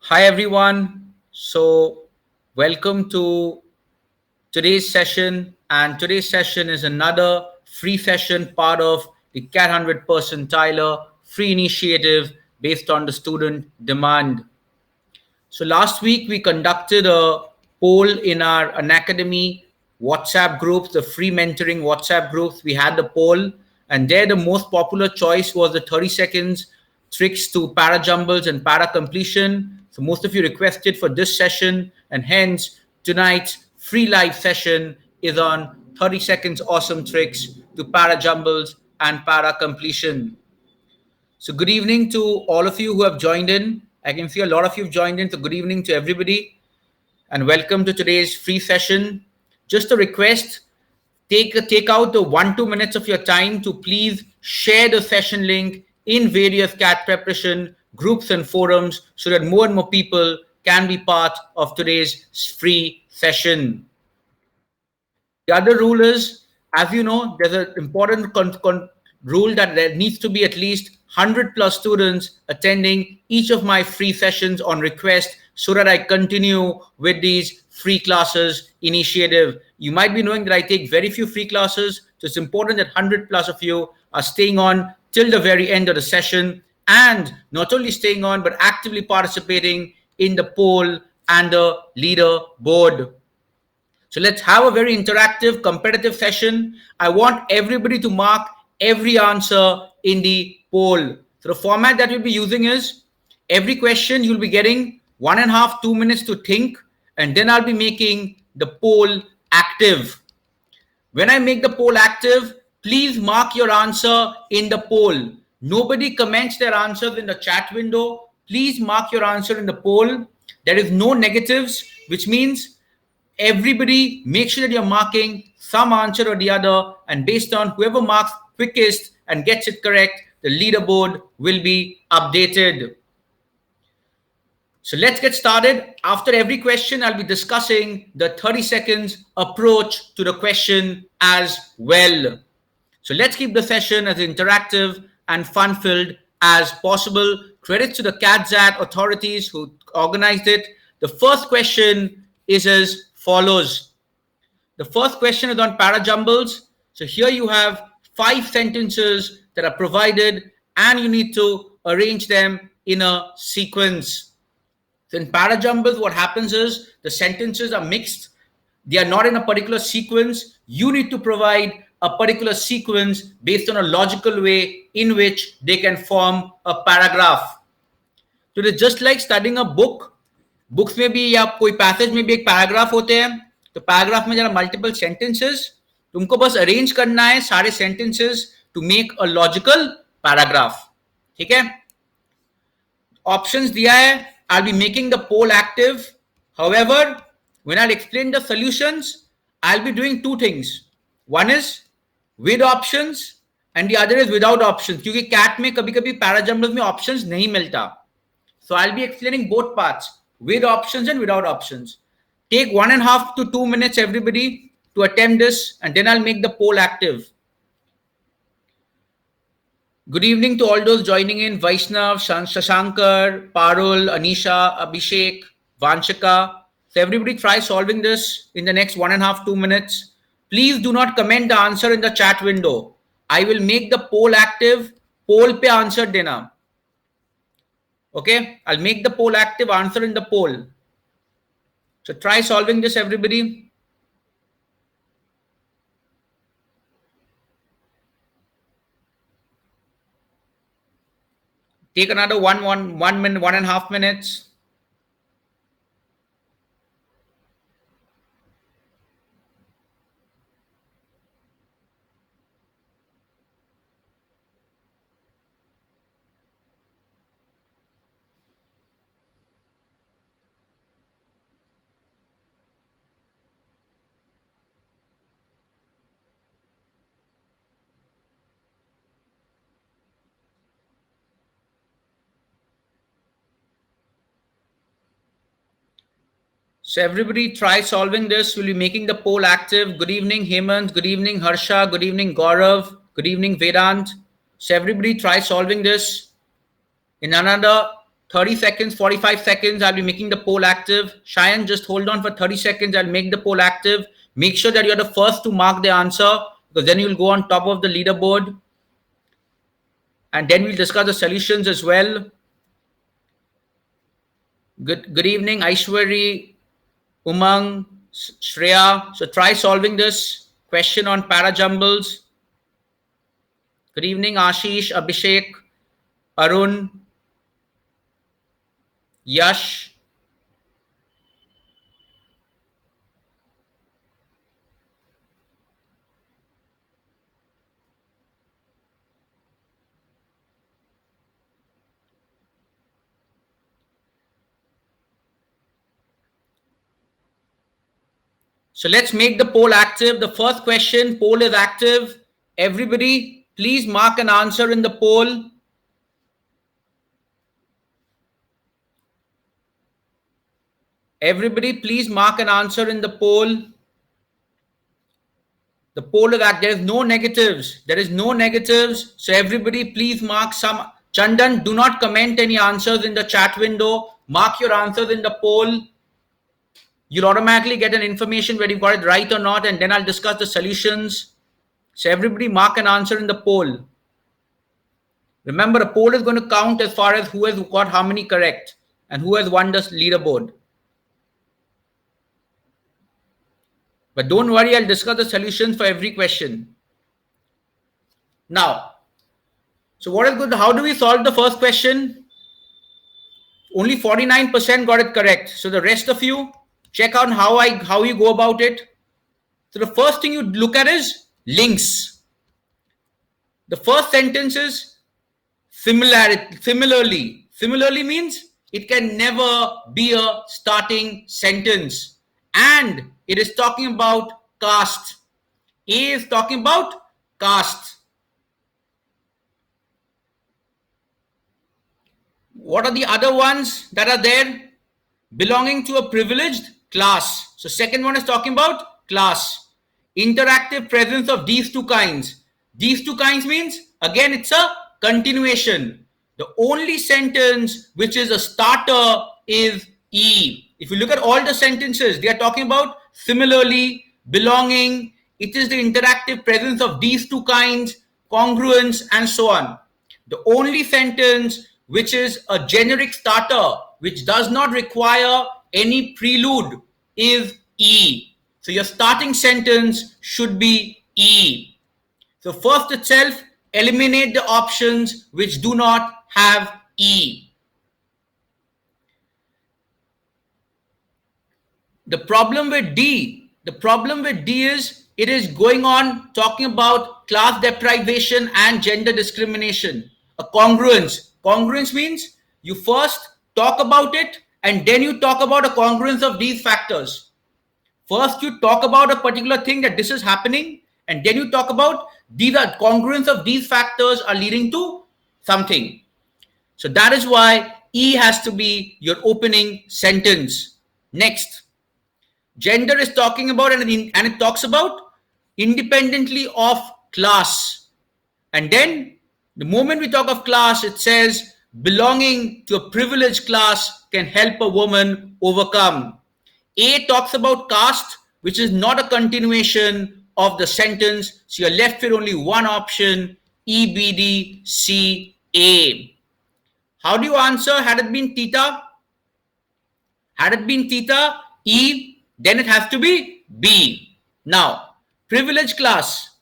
Hi everyone. Welcome to today's session, and today's session is another free session part of the CAT 100 percentiler free initiative based on the student demand. So last week we conducted a poll in our Unacademy WhatsApp groups, the free mentoring WhatsApp groups. We had the poll, and there the most popular choice was the 30 seconds tricks to para jumbles and para completion. So most of you requested for this session, and hence tonight's free live session is on 30 seconds awesome tricks to para jumbles and para completion. So good evening to all of you who have joined in. I can see a lot of you have joined in. So good evening to everybody and welcome to today's free session. Just a request, take out the 1-2 minutes of your time to please share the session link in various CAT preparation groups and forums so that more and more people can be part of today's free session. The other rule is, as you know, there's an important rule that there needs to be at least 100 plus students attending each of my free sessions on request so that I continue with these free classes initiative. You might be knowing that I take very few free classes, so it's important that 100 plus of you are staying on till the very end of the session, and not only staying on but actively participating in the poll and the leader board. So let's have a very interactive, competitive session. I want everybody to mark every answer in the poll. So the format that we'll be using is every question you'll be getting 1.5 to 2 minutes to think, and then I'll be making the poll active. When I make the poll active, please mark your answer in the poll. Nobody comments their answers in the chat window. Please mark your answer in the poll. There is no negatives, which means everybody make sure that you're marking some answer or the other, and based on whoever marks quickest and gets it correct, the leaderboard will be updated. So let's get started. After every question, I'll be discussing the 30 seconds approach to the question as well. So let's keep the session as interactive and fun-filled as possible. Credits to the CATZAT authorities who organized it. The first question is as follows. The first question is on para jumbles. So here you have 5 sentences that are provided and you need to arrange them in a sequence. So in para jumbles, what happens is the sentences are mixed. They are not in a particular sequence. You need to provide a particular sequence based on a logical way in which they can form a paragraph. So it is just like studying a book. Books में भी या कोई passage में भी एक paragraph होते हैं. तो पैराग्राफ में जरा मल्टीपल सेंटेंसेस, तुमको बस अरेंज करना है सारे sentences to make a logical paragraph. ठीक है. ऑप्शंस दिया है. I'll be making the poll active. However, when I'll explain the solutions, I'll be doing 2 things. One is with options and the other is without options. क्योंकि CAT में कभी-कभी parajumbles में options नहीं मिलता. So I'll be explaining both parts, with options and without options. Take 1.5 to 2 minutes, everybody, to attempt this, and then I'll make the poll active. Good evening to all those joining in. Vaishnav, Shashankar, Parul, Anisha, Abhishek, Vanshika. So everybody try solving this in the next 1.5 to 2 minutes. Please do not comment the answer in the chat window. I will make the poll active. Poll pe answer dena. Okay, I'll make the poll active, answer in the poll. So try solving this, everybody. Take another 1 minute, 1.5 minutes. So everybody try solving this. We'll be making the poll active. Good evening, Hemant. Good evening, Harsha. Good evening, Gaurav. Good evening, Vedant. So everybody try solving this in another 30 seconds, 45 seconds, I'll be making the poll active. Shayan, just hold on for 30 seconds. I'll make the poll active. Make sure that you're the first to mark the answer, because then you'll go on top of the leaderboard. And then we'll discuss the solutions as well. Good evening, Aishwari, Umang, Shreya. So try solving this question on parajumbles. Good evening, Ashish, Abhishek, Arun, Yash. So let's make the poll active. The first question, poll is active. Everybody, please mark an answer in the poll. Everybody, please mark an answer in the poll. The poll is active. There is no negatives. There is no negatives. So everybody, please mark some. Chandan, do not comment any answers in the chat window. Mark your answers in the poll. You'll automatically get an information whether you got it right or not, and then I'll discuss the solutions. So everybody mark an answer in the poll. Remember, a poll is going to count as far as who has got how many correct and who has won the leaderboard. But don't worry, I'll discuss the solutions for every question. Now, so what is good? How do we solve the first question? Only 49% got it correct. So the rest of you, check out how you go about it. So the first thing you look at is links. The first sentence is similarly. Similarly means it can never be a starting sentence. And it is talking about caste. A is talking about caste. What are the other ones that are there? Belonging to a privileged class. So second one is talking about class. Interactive presence of these two kinds. These two kinds means, again, it's a continuation. The only sentence which is a starter is E. If you look at all the sentences, they are talking about similarly, belonging. It is the interactive presence of these two kinds, congruence, and so on. The only sentence which is a generic starter, which does not require any prelude, is E. So your starting sentence should be E. So first itself, eliminate the options which do not have E. The problem with D is it is going on talking about class deprivation and gender discrimination. A congruence. Congruence means you first talk about it and then you talk about a congruence of these factors. First, you talk about a particular thing that this is happening, and then you talk about these are congruence of these factors are leading to something. So that is why E has to be your opening sentence. Next, gender is talking about and it talks about independently of class. And then the moment we talk of class, it says belonging to a privileged class can help a woman overcome. A talks about caste, which is not a continuation of the sentence. So you're left with only one option, E, B, D, C, A. How do you answer? Had it been theta? Had it been theta, E, then it has to be B. Now, privileged class.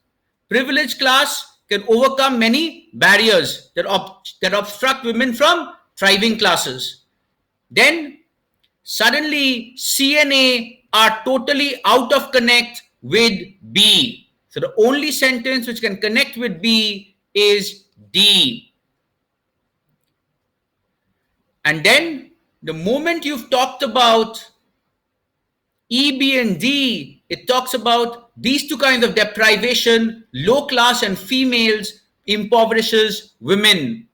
Privileged class can overcome many barriers that obstruct women from thriving classes. Then suddenly C and A are totally out of connect with B. So the only sentence which can connect with B is D. And then the moment you've talked about E, B, and D, it talks about these two kinds of deprivation, low class and females impoverishes women.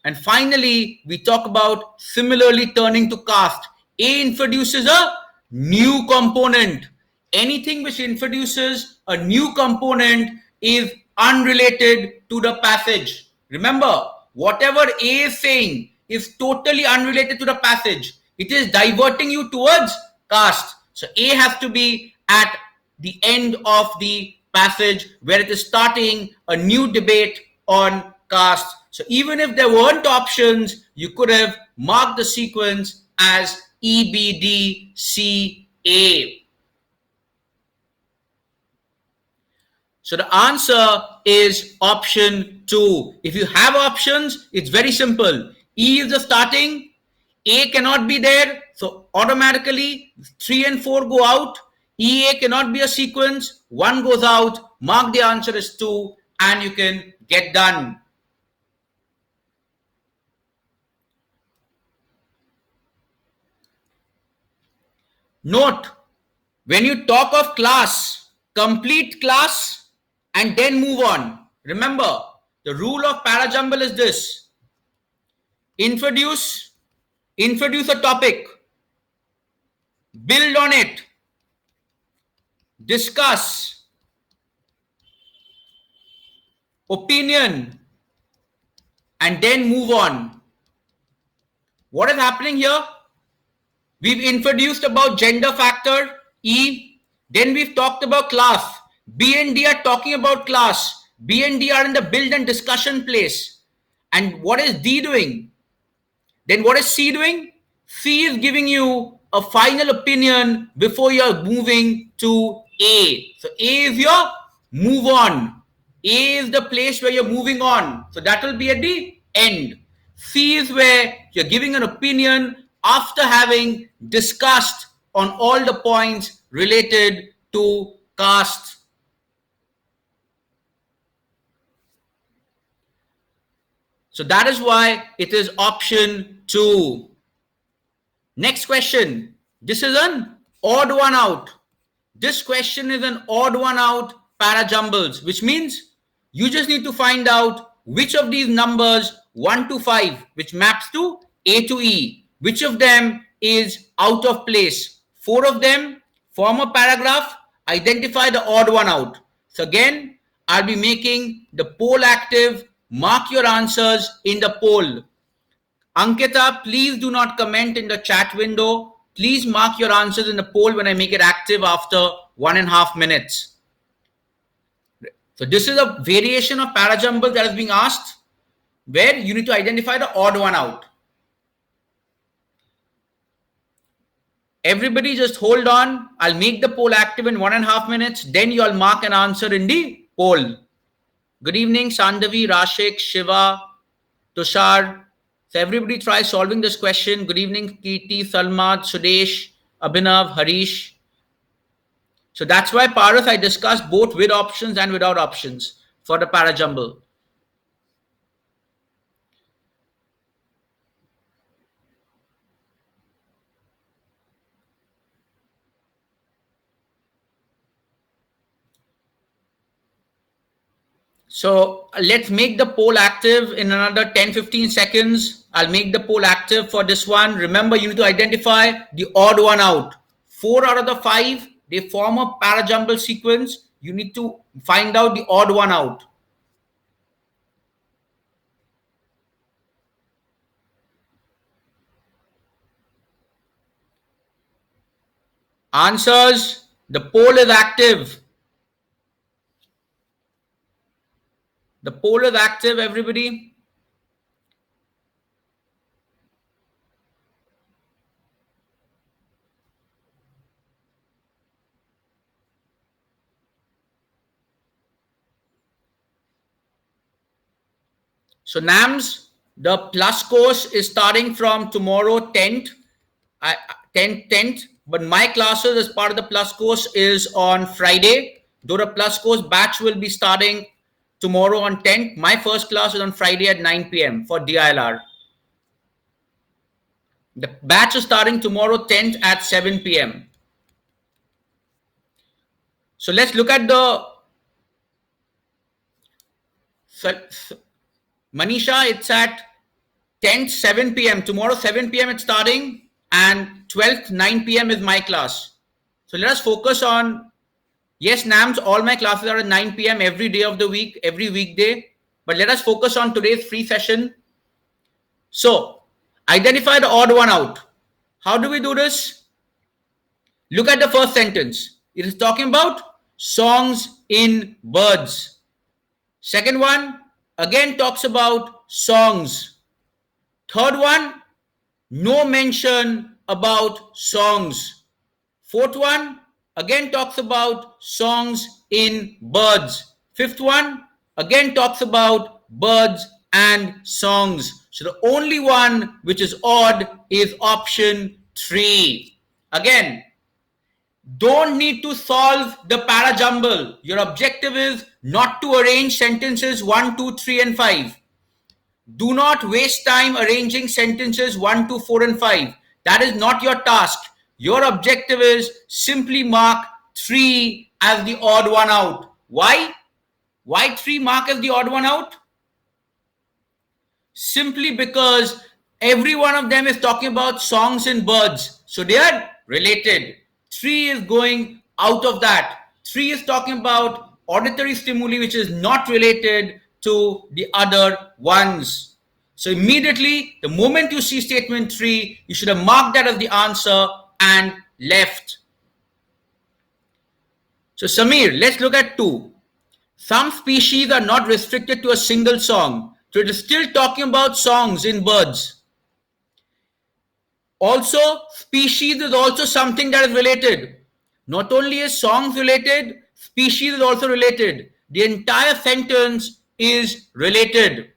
And finally, we talk about similarly turning to caste. A introduces a new component. Anything which introduces a new component is unrelated to the passage. Remember, whatever A is saying is totally unrelated to the passage. It is diverting you towards caste. So A has to be at the end of the passage where it is starting a new debate on caste. So even if there weren't options, you could have marked the sequence as EBDCA. So the answer is option 2. If you have options, it's very simple. E is the starting, A cannot be there, so automatically 3 and 4 go out. EA cannot be a sequence, 1 goes out, mark the answer as 2, and you can get done. Note, when you talk of class, complete class and then move on. Remember, the rule of parajumble is this. Introduce a topic, build on it, discuss, opinion, and then move on. What is happening here? We've introduced about gender factor, E. Then we've talked about class. B and D are talking about class. B and D are in the build and discussion place. And what is D doing? Then what is C doing? C is giving you a final opinion before you're moving to A. So A is your move on. A is the place where you're moving on. So that will be at the end. C is where you're giving an opinion after having discussed on all the points related to caste. So that is why it is option 2. Next question. This is an odd one out. This question is an odd one out parajumbles, which means you just need to find out which of these numbers 1 to 5, which maps to A to E, which of them is out of place. 4 of them form a paragraph, identify the odd one out. So again, I'll be making the poll active. Mark your answers in the poll. Ankita, please do not comment in the chat window. Please mark your answers in the poll when I make it active after 1.5 minutes. So this is a variation of parajumble that is being asked where you need to identify the odd one out. Everybody just hold on. I'll make the poll active in 1.5 minutes. Then you'll mark an answer in the poll. Good evening, Sandavi, Rashik, Shiva, Tushar. So everybody try solving this question. Good evening, Kirti, Salmat, Sudesh, Abhinav, Harish. So that's why, Paras, I discussed both with options and without options for the parajumble. So let's make the poll active in another 10-15 seconds. I'll make the poll active for this one. Remember, you need to identify the odd one out. 4 out of the 5, they form a parajumble sequence. You need to find out the odd one out. Answers, the poll is active. The poll is active, everybody. So NAMS, the plus course is starting from tomorrow 10th, but my classes as part of the plus course is on Friday. Though the plus course batch will be starting tomorrow on 10th. My first class is on Friday at 9 p.m. for DILR. The batch is starting tomorrow 10th at 7 p.m. So let's look at the Manisha, it's at 10th, 7 p.m. Tomorrow, 7 p.m. it's starting, and 12th, 9 p.m. is my class. So let us focus on, yes, NAMS, all my classes are at 9 p.m. every day of the week, every weekday. But let us focus on today's free session. So Identify the odd one out. How do we do this? Look at the first sentence. It is talking about songs in birds. Second one again talks about songs. Third one, no mention about songs. Fourth one again talks about songs in birds. Fifth one again talks about birds and songs. So the only one which is odd is option 3. Again, don't need to solve the para jumble. Your objective is not to arrange sentences 1, 2, 3, and 5. Do not waste time arranging sentences 1, 2, 4, and 5. That is not your task. Your objective is simply mark 3 as the odd one out. Why? Why 3 mark as the odd one out? Simply because every one of them is talking about songs and birds. So they are related. 3 is going out of that. 3 is talking about auditory stimuli, which is not related to the other ones. So immediately, the moment you see statement 3, you should have marked that as the answer and left. So Samir, let's look at 2. Some species are not restricted to a single song. So it is still talking about songs in birds. Also, species is also something that is related. Not only is songs related, species is also related. The entire sentence is related.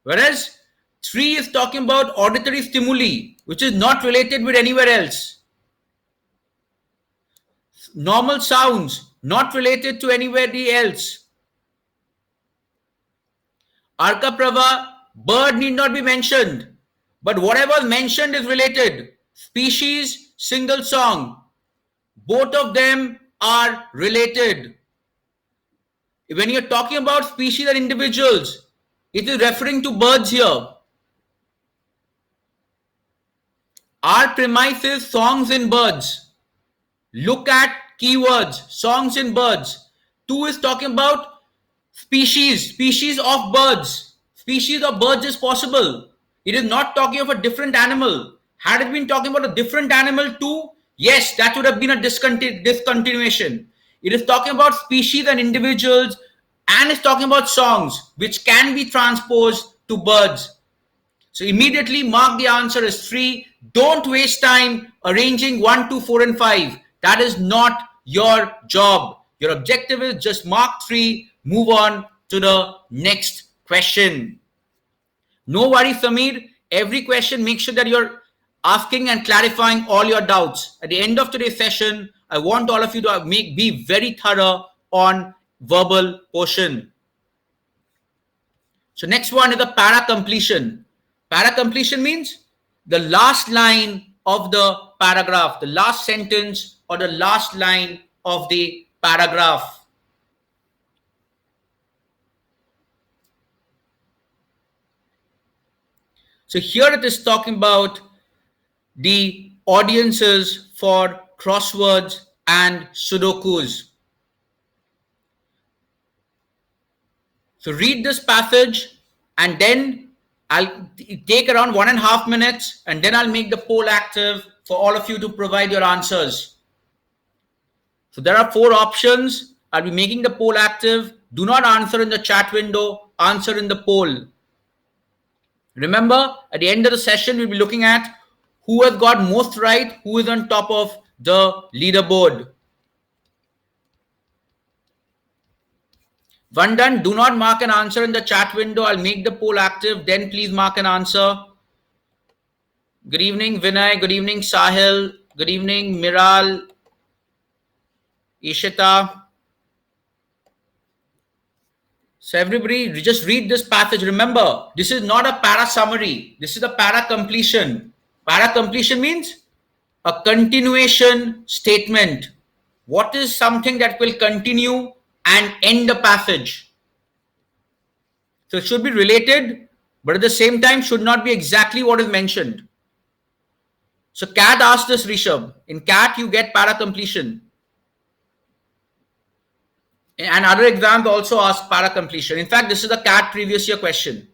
Whereas 3 is talking about auditory stimuli, which is not related with anywhere else. Normal sounds, not related to anybody else. Arkaprava, bird need not be mentioned. But whatever is mentioned is related. Species, single song. Both of them are related. When you're talking about species and individuals, it is referring to birds here. Our premise is songs in birds. Look at keywords, songs in birds. 2 is talking about species of birds. Species of birds is possible. It is not talking of a different animal. Had it been talking about a different animal too, yes, that would have been a discontinuation. It is talking about species and individuals, and it's talking about songs, which can be transposed to birds. So immediately mark the answer as 3. Don't waste time arranging 1, 2, 4, and 5. That is not your job. Your objective is just mark 3, move on to the next question. No worries, Samir. Every question, make sure that you're asking and clarifying all your doubts. At the end of today's session, I want all of you to be very thorough on verbal portion. So next one is the para completion. Para completion means the last line of the paragraph, the last sentence or the last line of the paragraph. So here it is talking about the audiences for crosswords and Sudokus. So read this passage and then I'll take around 1.5 minutes and then I'll make the poll active for all of you to provide your answers. So there are 4 options. I'll be making the poll active. Do not answer in the chat window, answer in the poll. Remember, at the end of the session, we'll be looking at who has got most right, who is on top of the leaderboard. Vandan, do not mark an answer in the chat window. I'll make the poll active. Then please mark an answer. Good evening, Vinay. Good evening, Sahil. Good evening, Miral, Ishita. So everybody just read this passage. Remember, this is not a para summary. This is a para completion. Para completion means a continuation statement. What is something that will continue and end the passage? So it should be related, but at the same time should not be exactly what is mentioned. So CAT asked this, Rishabh. In CAT, you get para completion. And other exams also ask para completion. In fact, this is a CAT previous year question.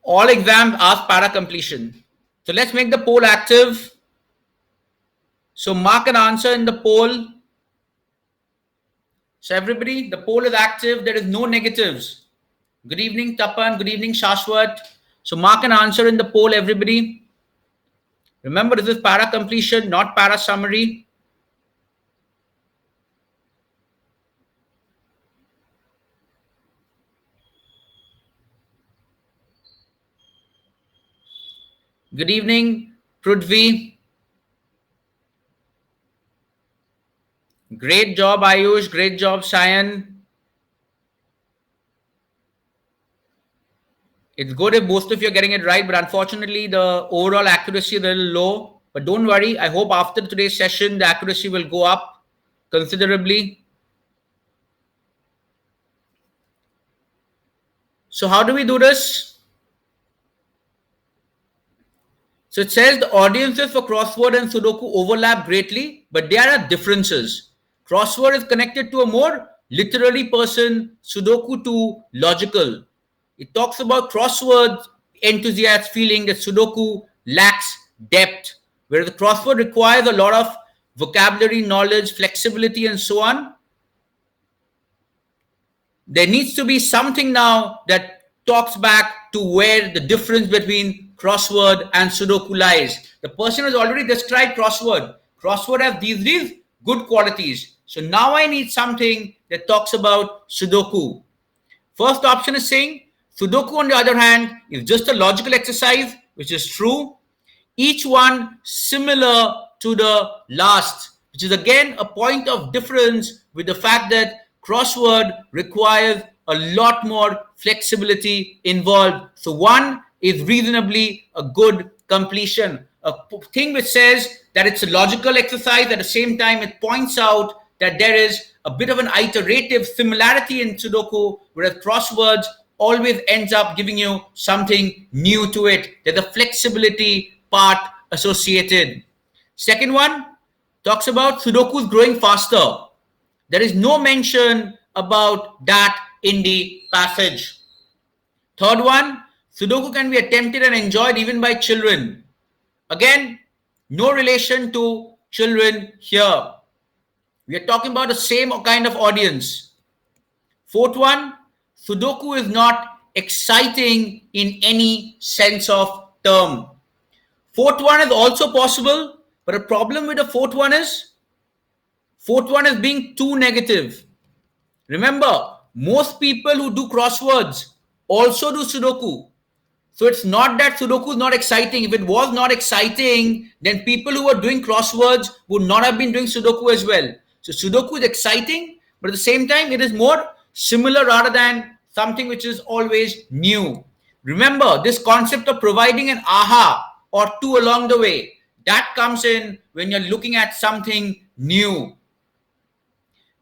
All exams ask para completion. So let's make the poll active. So mark an answer in the poll. So everybody, the poll is active. There is no negatives. Good evening, Tapan. Good evening, Shashwat. So mark an answer in the poll, everybody. Remember, this is para completion, not para summary. Good evening, Prudvi. Great job, Ayush. Great job, Sayan. It's good if most of you are getting it right, but unfortunately, the overall accuracy is a little low. But don't worry. I hope after today's session, the accuracy will go up considerably. So how do we do this? So it says the audiences for crossword and Sudoku overlap greatly, but there are differences. Crossword is connected to a more literary person, Sudoku to logical. It talks about crossword enthusiasts feeling that Sudoku lacks depth, whereas the crossword requires a lot of vocabulary, knowledge, flexibility, and so on. There needs to be something now that talks back to where the difference between crossword and Sudoku lies. The person has already described crossword. Crossword has these good qualities. So now I need something that talks about Sudoku. First option is saying Sudoku, on the other hand, is just a logical exercise, which is true. Each one similar to the last, which is again a point of difference with the fact that crossword requires a lot more flexibility involved. So one is reasonably a good completion. A thing which says that it's a logical exercise, at the same time it points out that there is a bit of an iterative similarity in Sudoku, whereas crosswords always ends up giving you something new to it. There's a flexibility part associated. Second one talks about Sudoku's growing faster. There is no mention about that in the passage. Third one, Sudoku can be attempted and enjoyed even by children. Again, no relation to children here. We are talking about the same kind of audience. Fourth one, Sudoku is not exciting in any sense of term. Fourth one is also possible, but a problem with the fourth one is being too negative. Remember, most people who do crosswords also do Sudoku. So it's not that Sudoku is not exciting. If it was not exciting, then people who are doing crosswords would not have been doing Sudoku as well. So Sudoku is exciting, but at the same time, it is more similar rather than something which is always new. Remember, this concept of providing an aha or two along the way, that comes in when you're looking at something new.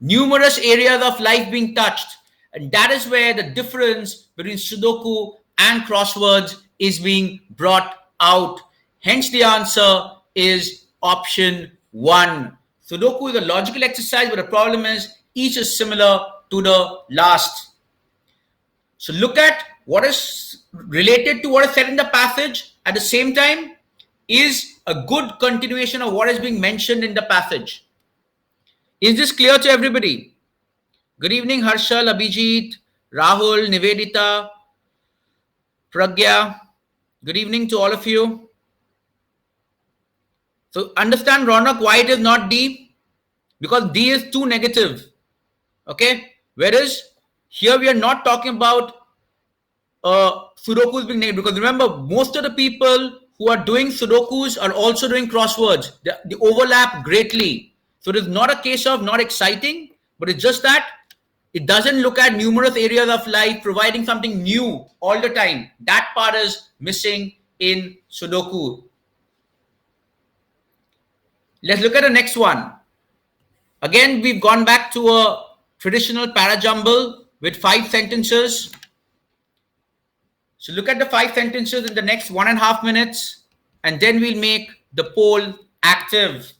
Numerous areas of life being touched. And that is where the difference between Sudoku and crosswords is being brought out. Hence, the answer is option 1. Sudoku is a logical exercise, but the problem is each is similar to the last. So look at what is related to what is said in the passage, at the same time is a good continuation of what is being mentioned in the passage. Is this clear to everybody? Good evening, Harshal, Abhijit, Rahul, Nivedita, Pragya. Good evening to all of you. So understand, Ronak, why it is not D? Because D is too negative. Okay? Whereas here we are not talking about Sudokus being negative. Because remember, most of the people who are doing Sudokus are also doing crosswords. They overlap greatly. So it is not a case of not exciting, but it's just that it doesn't look at numerous areas of life, providing something new all the time. That part is missing in Sudoku. Let's look at the next one. Again, we've gone back to a traditional parajumble with 5 sentences. So look at the 5 sentences in the next 1.5 minutes, and then we'll make the poll active.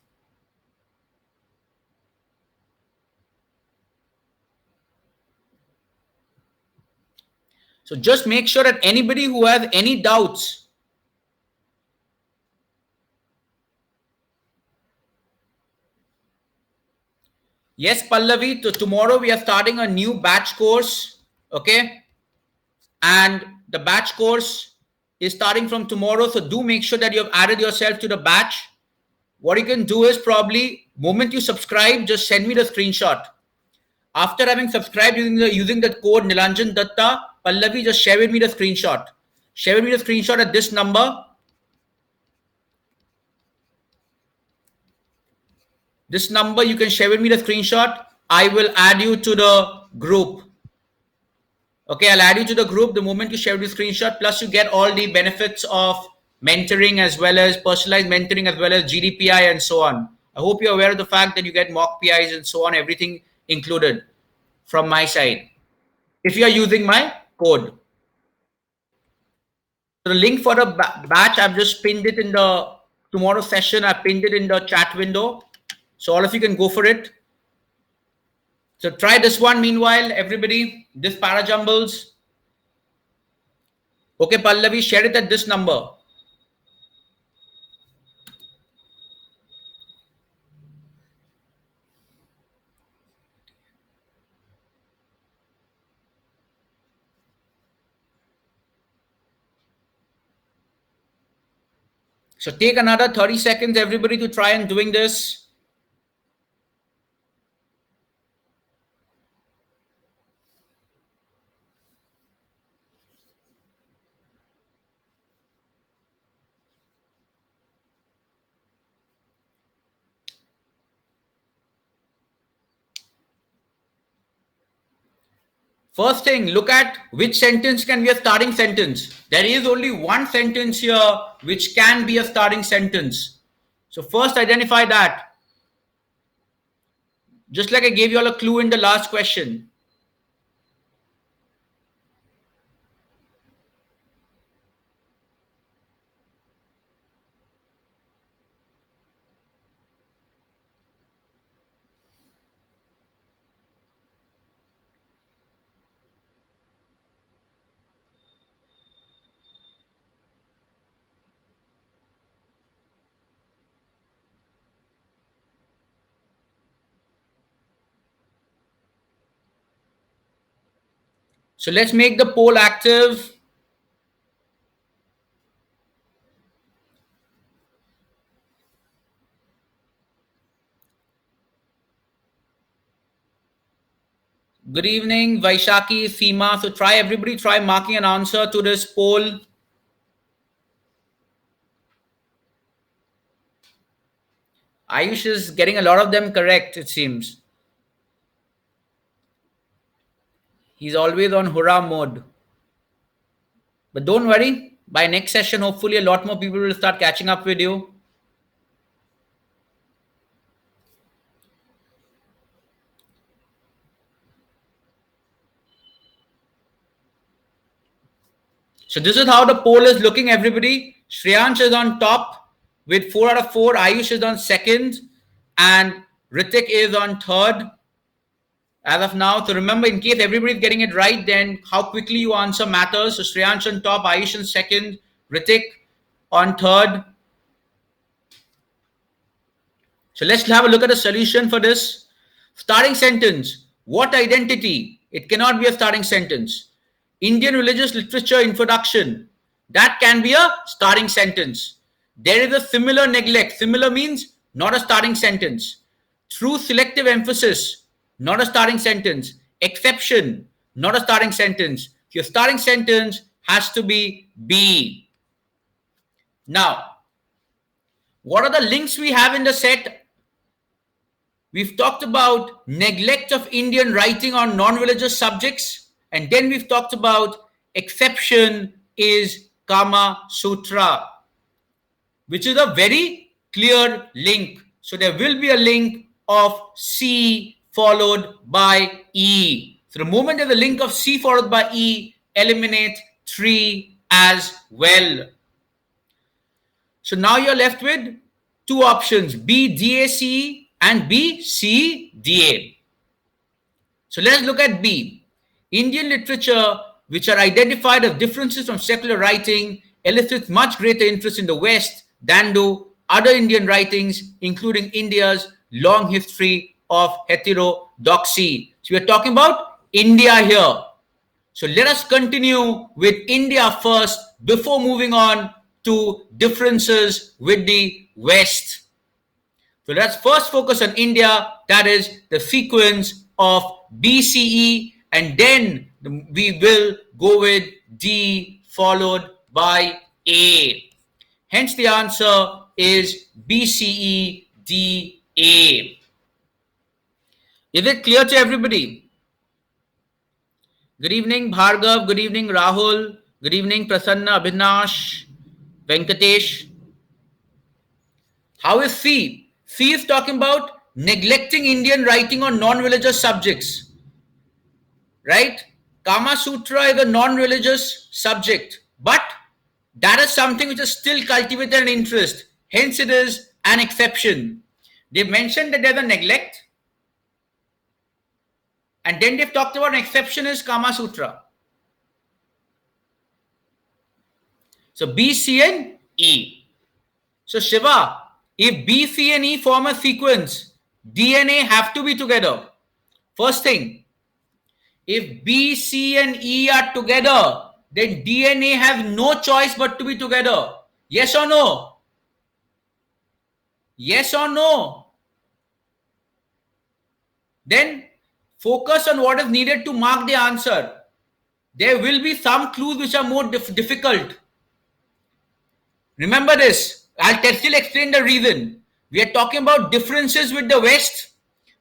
So just make sure that anybody who has any doubts, yes, Pallavi, tomorrow we are starting a new batch course. Okay. And the batch course is starting from tomorrow. So do make sure that you have added yourself to the batch. What you can do is probably moment you subscribe, just send me the screenshot. After having subscribed using the code Nilanjan Datta, Pallavi, just share with me the screenshot. Share with me the screenshot at this number. This number, you can share with me the screenshot. I will add you to the group. Okay, I'll add you to the group the moment you share the screenshot. Plus, you get all the benefits of mentoring as well as personalized mentoring as well as GDPI and so on. I hope you're aware of the fact that you get mock PIs and so on, everything included from my side. If you are using my code. So the link for the batch, I've just pinned it in the tomorrow session. I pinned it in the chat window. So all of you can go for it. So try this one. Meanwhile, everybody, this Parajumbles. Okay, Pallavi, share it at this number. So take another 30 seconds, everybody, to try and doing this. First thing, look at which sentence can be a starting sentence. There is only one sentence here which can be a starting sentence. So first identify that. Just like I gave you all a clue in the last question. So let's make the poll active. Good evening, Vaishaki, Seema. So everybody try marking an answer to this poll. Ayush is getting a lot of them correct, it seems. He's always on hurrah mode. But don't worry, by next session, hopefully a lot more people will start catching up with you. So this is how the poll is looking, everybody. Shreyansh is on top with 4 out of 4. Ayush is on second. And Ritik is on third as of now. So remember, in case everybody is getting it right, then how quickly you answer matters. So Shreyansh on top, Ayush on second, Ritik on third. So let's have a look at the solution for this. Starting sentence. What identity? It cannot be a starting sentence. Indian religious literature introduction. That can be a starting sentence. There is a similar neglect. Similar means not a starting sentence. Through selective emphasis, not a starting sentence. Exception, not a starting sentence. Your starting sentence has to be be. Now, what are the links we have in the set? We've talked about neglect of Indian writing on non-religious subjects. And then we've talked about exception is Kama Sutra, which is a very clear link. So there will be a link of C followed by E. So the moment there's a link of C followed by E, eliminate 3 as well. So now you're left with two options, B, DACE and B, C, DA. So let's look at B. Indian literature which are identified as differences from secular writing, elicits much greater interest in the West than do other Indian writings, including India's long history of heterodoxy. So we are talking about India here. So let us continue with India first before moving on to differences with the West. So let's first focus on India, that is the sequence of BCE, and then we will go with D followed by A. Hence the answer is BCE DA. Is it clear to everybody? Good evening, Bhargav. Good evening, Rahul. Good evening, Prasanna, Abhinash, Venkatesh. How is C? C is talking about neglecting Indian writing on non-religious subjects. Right? Kama Sutra is a non-religious subject, but that is something which is still cultivated an interest. Hence, it is an exception. They've mentioned that there's a neglect, and then they've talked about an exception is Kama Sutra. So B, C, and E. So Shiva, if B, C, and E form a sequence, D and A have to be together. First thing, if B, C, and E are together, then D and A have no choice but to be together. Yes or no? Yes or no? Then focus on what is needed to mark the answer. There will be some clues which are more difficult. Remember this. I'll still explain the reason. We are talking about differences with the West.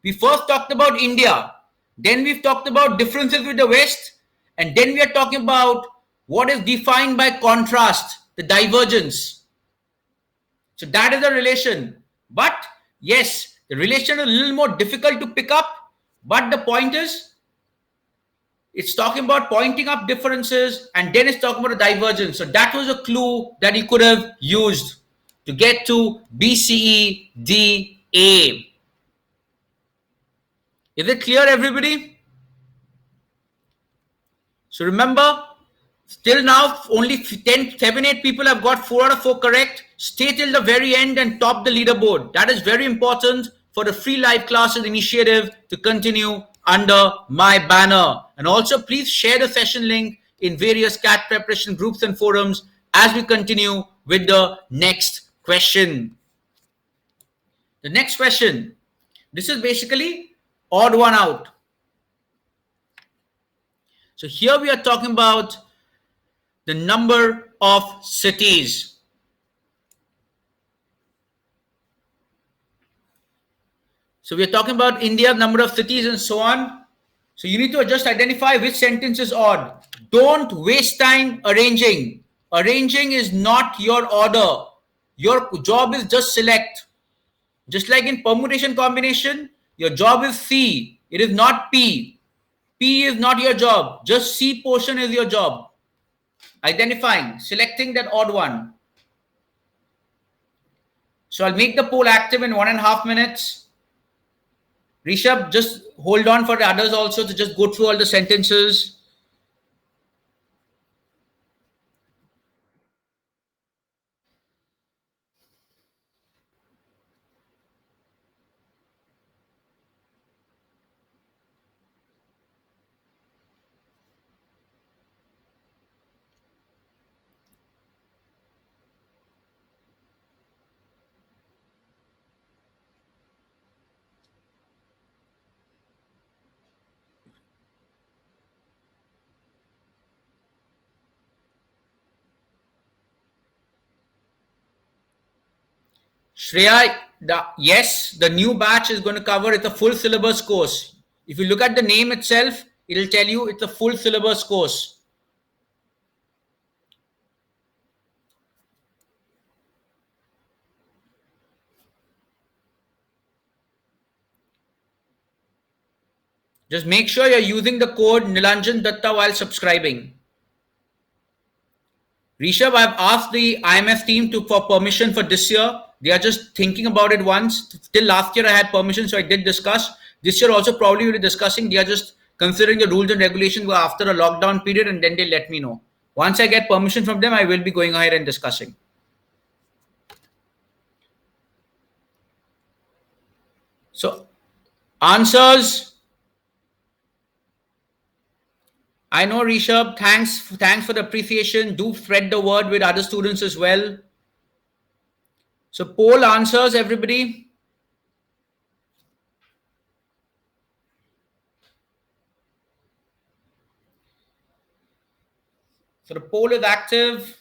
We first talked about India. Then we've talked about differences with the West. And then we are talking about what is defined by contrast, the divergence. So that is the relation. But yes, the relation is a little more difficult to pick up. But the point is, it's talking about pointing up differences, and then it's talking about a divergence. So that was a clue that you could have used to get to BCE DA. Is it clear, everybody? So remember, still now only 7, 8 people have got 4 out of 4 correct. Stay till the very end and top the leaderboard. That is very important for the free live classes initiative to continue under my banner. And also please share the session link in various CAT preparation groups and forums as we continue with the next question. The next question, this is basically odd one out. So here we are talking about the number of cities. So we are talking about India's number of cities and so on. So you need to just identify which sentence is odd. Don't waste time arranging. Arranging is not your order. Your job is just select. Just like in permutation combination, your job is C. It is not P. P is not your job. Just C portion is your job. Identifying, selecting that odd one. So I'll make the poll active in 1.5 minutes. Rishabh, just hold on for the others also to just go through all the sentences. Shreya, yes, the new batch is going to cover it's a full syllabus course. If you look at the name itself, it'll tell you it's a full syllabus course. Just make sure you're using the code Nilanjan Datta while subscribing. Rishabh, I've asked the IMF team for permission for this year. They are just thinking about it once. Till last year I had permission, so I did discuss. This year also probably we'll be discussing. They are just considering the rules and regulations were after a lockdown period, and then they let me know. Once I get permission from them, I will be going ahead and discussing. So, answers. I know, Rishabh. Thanks for the appreciation. Do spread the word with other students as well. So, poll answers, everybody. So the poll is active,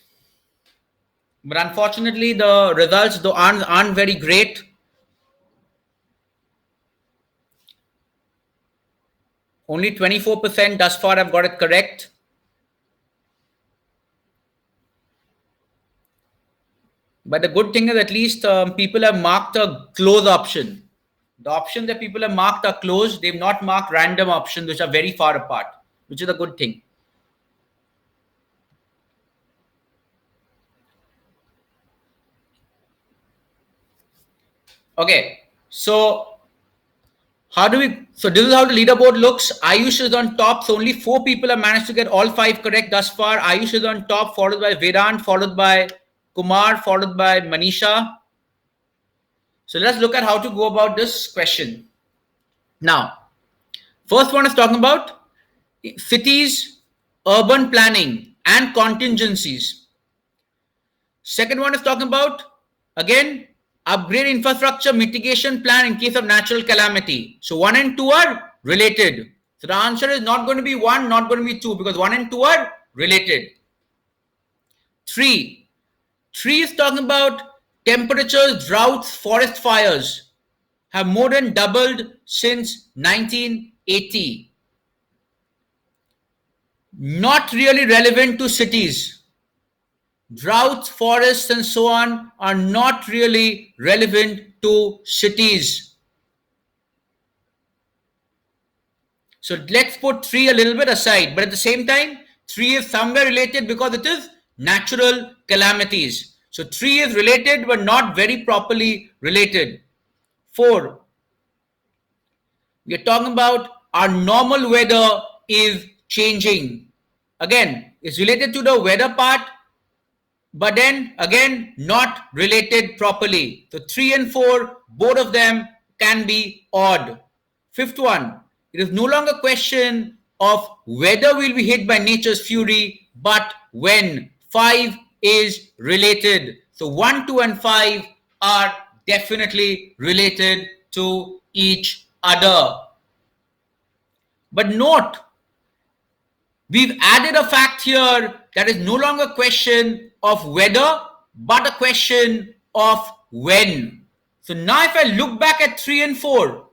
but unfortunately the results though aren't very great. Only 24% thus far have got it correct. But the good thing is at least people have marked a close option. The options that people have marked are closed. They've not marked random options, which are very far apart, which is a good thing. Okay, so this is how the leaderboard looks. Ayush is on top, so only 4 people have managed to get all 5 correct thus far. Ayush is on top, followed by Vedant, followed by Kumar, followed by Manisha. So let's look at how to go about this question. Now, first one is talking about cities, urban planning, and contingencies. Second one is talking about, again, upgrade infrastructure mitigation plan in case of natural calamity. So 1 and 2 are related. So the answer is not going to be 1, not going to be 2, because 1 and 2 are related. 3 is talking about temperatures, droughts, forest fires have more than doubled since 1980. Not really relevant to cities. Droughts, forests, and so on are not really relevant to cities. So let's put 3 a little bit aside, but at the same time, 3 is somewhere related because it is natural calamities. So 3 is related but not very properly related. 4, we are talking about our normal weather is changing. Again, it's related to the weather part, but then again, not related properly. So 3 and 4, both of them can be odd. 5th one, it is no longer a question of whether we'll be hit by nature's fury, but when. 5 is related. So 1, 2, and 5 are definitely related to each other. But note, we've added a fact here that is no longer a question of whether, but a question of when. So now if I look back at 3 and 4,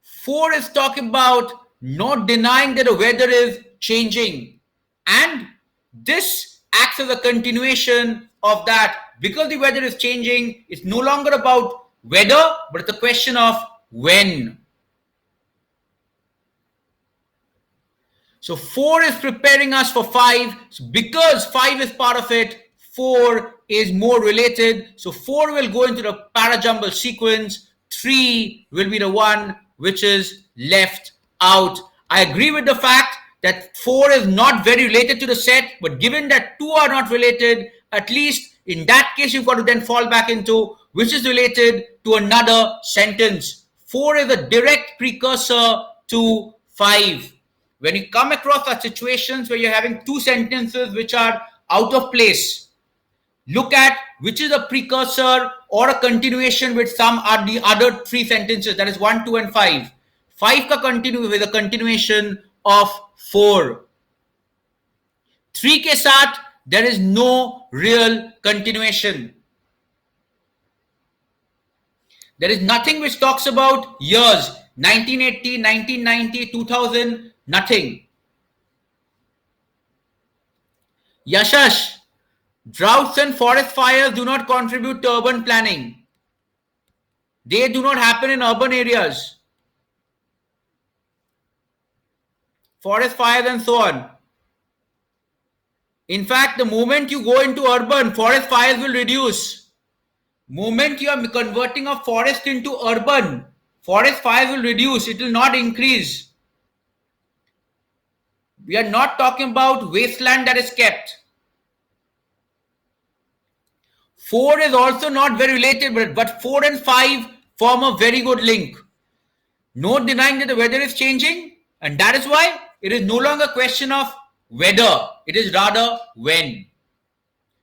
4 is talking about not denying that the weather is changing. And this acts as a continuation of that. Because the weather is changing, it's no longer about whether, but it's a question of when. So 4 is preparing us for 5. So because 5 is part of it, 4 is more related. So 4 will go into the parajumble sequence. 3 will be the one which is left out. I agree with the fact that 4 is not very related to the set, but given that 2 are not related, at least in that case, you've got to then fall back into which is related to another sentence. 4 is a direct precursor to 5. When you come across such situations where you're having 2 sentences which are out of place, look at which is a precursor or a continuation with some of the other 3 sentences, that is 1, 2, and 5. 5 ka continue with a continuation of 4. 3 ke saath there is no real continuation. There is nothing which talks about years, 1980, 1990, 2000, nothing. Yashash, droughts and forest fires do not contribute to urban planning. They do not happen in urban areas. Forest fires and so on. In fact, the moment you go into urban, forest fires will reduce. Moment you are converting a forest into urban, forest fires will reduce. It will not increase. We are not talking about wasteland that is kept. 4 is also not very related, but 4 and 5 form a very good link. No denying that the weather is changing, and that is why it is no longer a question of whether, it is rather when.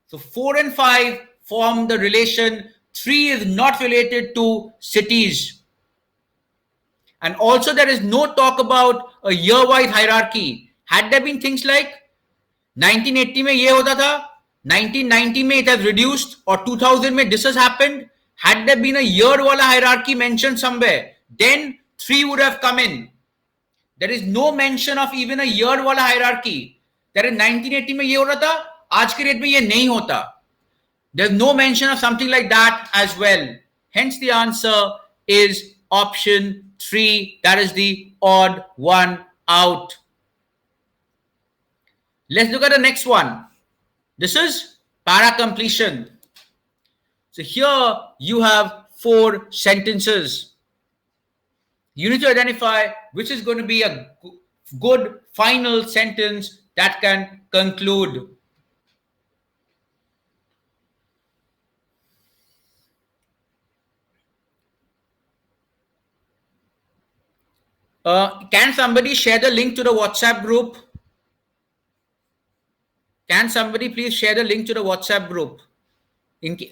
So 4 and 5 form the relation. 3 is not related to cities. And also there is no talk about a year-wise hierarchy. Had there been things like 1980 में ये होता था, 1990 में it has reduced, or 2000 में this has happened. Had there been a year wala hierarchy mentioned somewhere, then 3 would have come in. There is no mention of even a year wala hierarchy. There is 1980 में ये हो रहा था, आज के date में ये नहीं होता. There's no mention of something like that as well. Hence the answer is option 3. That is the odd one out. Let's look at the next one. This is para completion. So here you have 4 sentences. You need to identify which is going to be a good final sentence that can conclude. Can somebody share the link to the WhatsApp group? Can somebody please share the link to the WhatsApp group?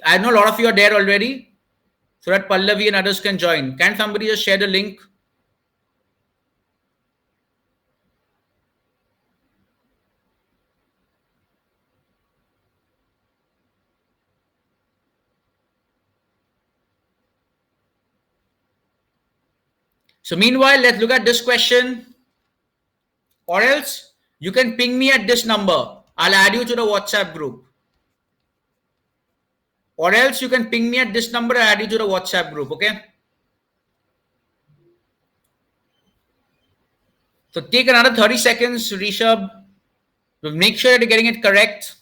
I know a lot of you are there already, so that Pallavi and others can join. Can somebody just share the link? So meanwhile, let's look at this question. Or else you can ping me at this number. I'll add you to the WhatsApp group. Or else you can ping me at this number and add you to the WhatsApp group. Okay. So take another 30 seconds, Rishabh. Make sure that you're getting it correct.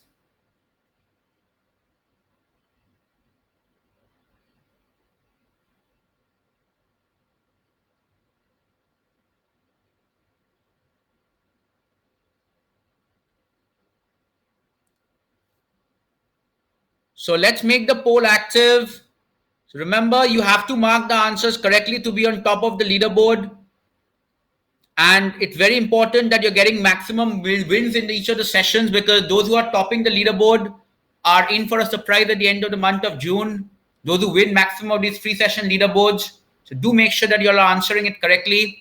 So let's make the poll active. So remember, you have to mark the answers correctly to be on top of the leaderboard. And it's very important that you're getting maximum wins in each of the sessions, because those who are topping the leaderboard are in for a surprise at the end of the month of June. Those who win maximum of these free session leaderboards. So do make sure that you're answering it correctly.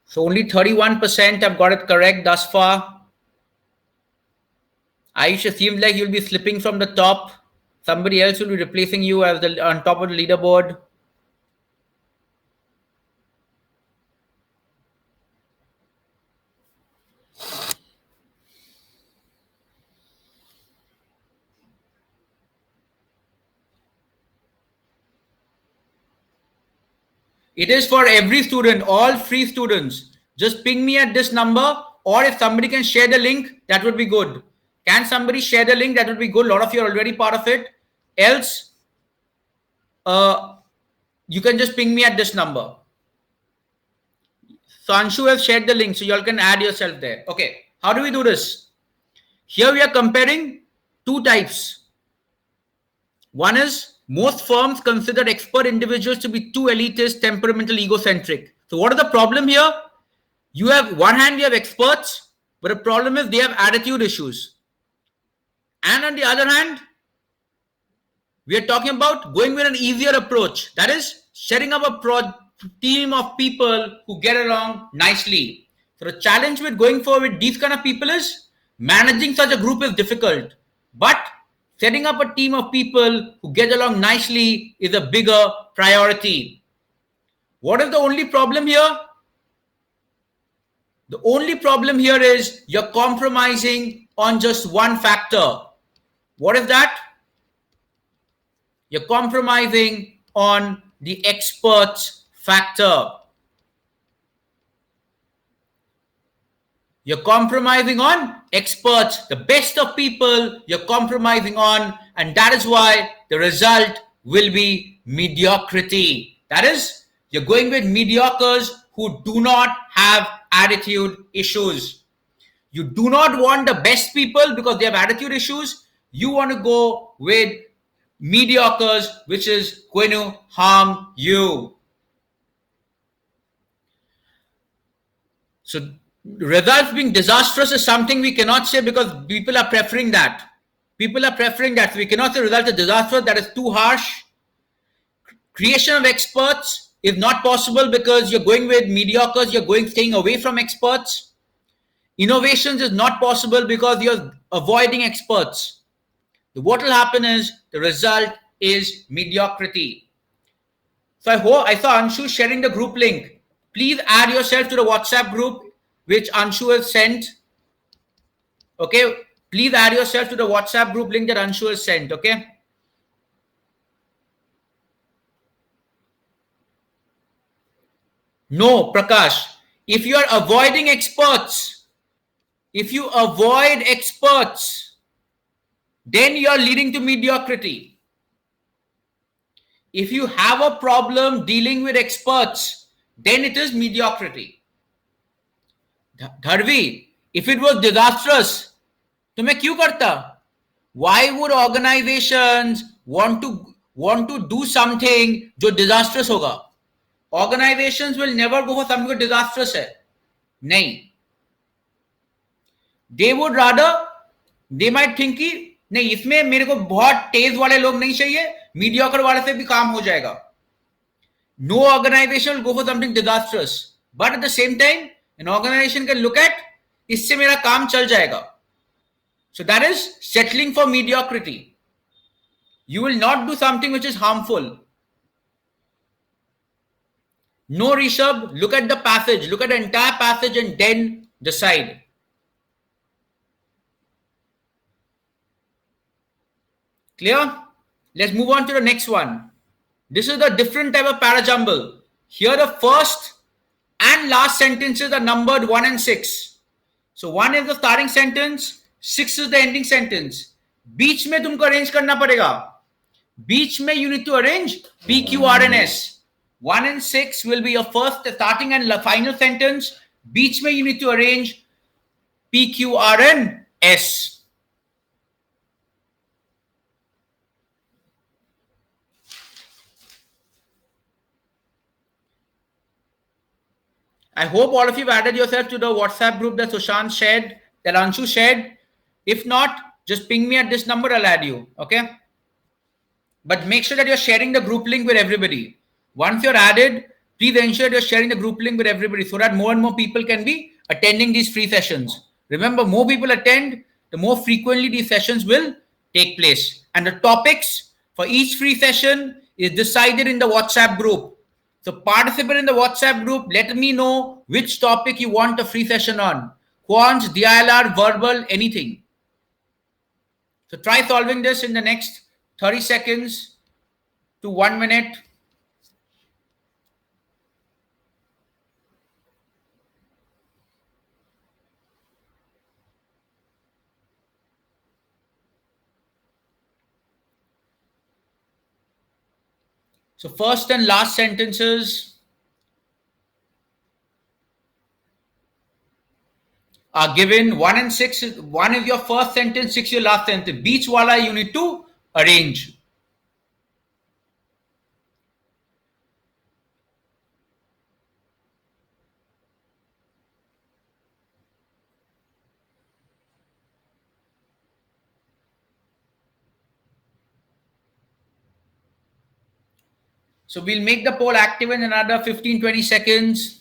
So only 31% have got it correct thus far. Aisha, seems like you'll be slipping from the top. Somebody else will be replacing you as on top of the leaderboard. It is for every student, all free students. Just ping me at this number, or if somebody can share the link, that would be good. Can somebody share the link? That would be good. A lot of you are already part of it. Else, you can just ping me at this number. So Anshu has shared the link, so you all can add yourself there. Okay, how do we do this? Here we are comparing 2 types. One is, most firms consider expert individuals to be too elitist, temperamental, egocentric. So what is the problem here? You have, one hand, you have experts, but the problem is they have attitude issues. And on the other hand, we are talking about going with an easier approach. That is, setting up a team of people who get along nicely. So the challenge with going forward with these kind of people is, managing such a group is difficult. But setting up a team of people who get along nicely is a bigger priority. What is the only problem here? The only problem here is you're compromising on just one factor. What is that? You're compromising on the experts factor. You're compromising on experts, the best of people you're compromising on, and that is why the result will be mediocrity. That is, you're going with mediocres who do not have attitude issues. You do not want the best people because they have attitude issues. You want to go with mediocres, which is going to harm you. So results being disastrous is something we cannot say because people are preferring that. People are preferring that. So we cannot say results are disastrous. That is too harsh. Creation of experts is not possible because you're going with mediocres. You're staying away from experts. Innovations is not possible because you're avoiding experts. What will happen is the result is mediocrity. So I saw Anshu sharing the group link. Please add yourself to the WhatsApp group which Anshu has sent. Okay, please add yourself to the WhatsApp group link that Anshu has sent. Okay. No, Prakash. If you are avoiding experts, if you avoid experts, then you are leading to mediocrity. If you have a problem dealing with experts, then it is mediocrity. Dharvi, if it was disastrous, तो मैं क्यों करता? Why would organizations want to do something जो disastrous होगा? Organizations will never go for something disastrous है. नहीं. They would rather, they might think कि नहीं इसमें मेरे को बहुत तेज वाले लोग नहीं चाहिए, मीडियोकर वाले से भी काम हो जाएगा. No organization will go for something disastrous, but at the same time an organization can look at इससे मेरा काम चल जाएगा. So that is settling for mediocrity. You will not do something which is harmful. No, Rishabh, look at the passage, look at the entire passage and then decide. Clear? Let's move on to the next one. This is a different type of parajumble. Here the first and last sentences are numbered 1 and 6. So 1 is the starting sentence, 6 is the ending sentence. बीच में तुमको arrange करना पड़ेगा. बीच में you need to arrange P, Q, R and S. 1 and 6 will be your first, starting and final sentence. बीच में you need to arrange P, Q, R and S. I hope all of you have added yourself to the WhatsApp group that Sushant shared, that Anshu shared. If not, just ping me at this number, I'll add you. Okay? But make sure that you're sharing the group link with everybody. Once you're added, please ensure you're sharing the group link with everybody so that more and more people can be attending these free sessions. Remember, more people attend, the more frequently these sessions will take place. And the topics for each free session is decided in the WhatsApp group. So participate in the WhatsApp group. Let me know which topic you want a free session on. Quants, DILR, verbal, anything. So try solving this in the next 30 seconds to 1 minute. So first and last sentences are given. 1 and 6. 1 is your first sentence, 6 your last sentence. Beach wala you need to arrange. So we'll make the poll active in another 15-20 seconds.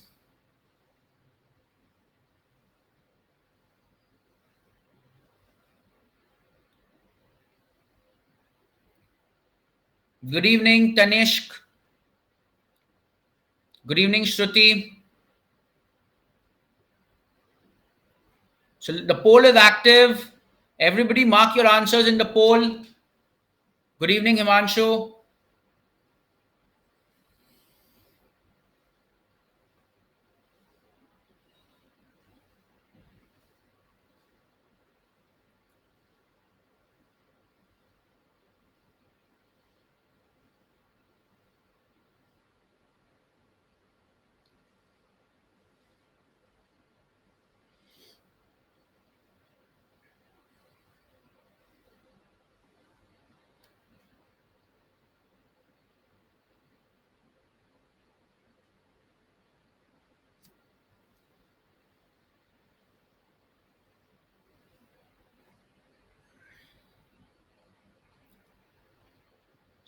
Good evening, Tanishk. Good evening, Shruti. So the poll is active. Everybody mark your answers in the poll. Good evening, Himanshu.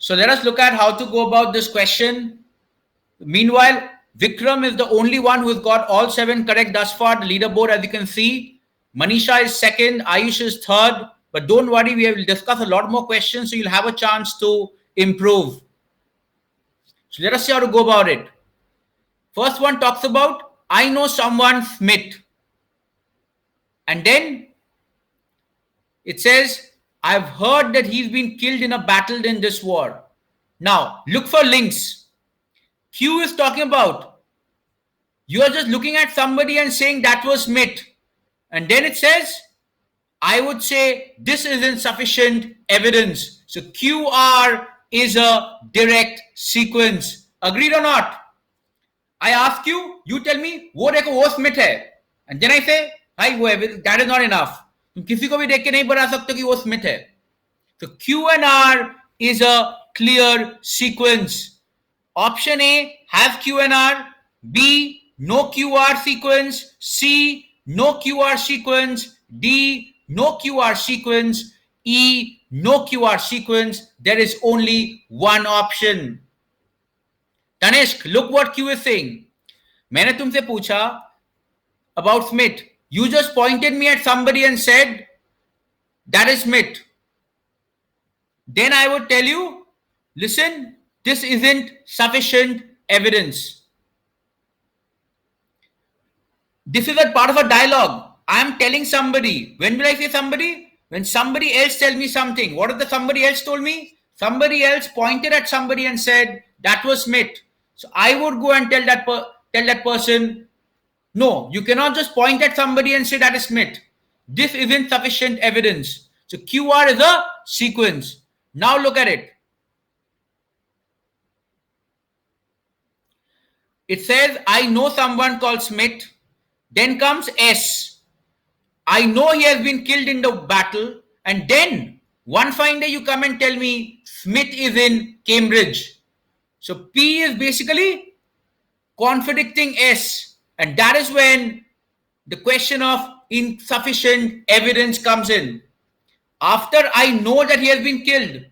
So let us look at how to go about this question. Meanwhile, Vikram is the only one who has got all 7 correct thus far. The leaderboard, as you can see, Manisha is second, Ayush is third. But don't worry, we will discuss a lot more questions, so you'll have a chance to improve. So let us see how to go about it. First one talks about, I know someone, Smith. And then it says, I've heard that he's been killed in a battle in this war. Now, look for links. Q is talking about, you are just looking at somebody and saying that was Smith. And then it says, I would say this isn't sufficient evidence. So QR is a direct sequence. Agreed or not? I ask you, you tell me, वो Smith है. And then I say, that is not enough. तुम किसी को भी देख के नहीं बता सकते कि वो Smith है. So Q and R is a clear sequence. Option A has Q and R. B, no QR sequence. C, no QR sequence. D, no QR sequence. E, no QR sequence. There is only one option. Tanishq, look what Q is saying. मैंने तुमसे पूछा about Smith. You just pointed me at somebody and said, that is Smith. Then I would tell you, listen, this isn't sufficient evidence. This is a part of a dialogue. I am telling somebody. When will I say somebody? When somebody else tells me something. What if the somebody else told me? Somebody else pointed at somebody and said, that was Smith. So I would go and tell that person, no, you cannot just point at somebody and say that is Smith. This isn't sufficient evidence. So QR is a sequence. Now look at it. It says, I know someone called Smith. Then comes S. I know he has been killed in the battle. And then one fine day you come and tell me Smith is in Cambridge. So P is basically contradicting S. And that is when the question of insufficient evidence comes in. After I know that he has been killed,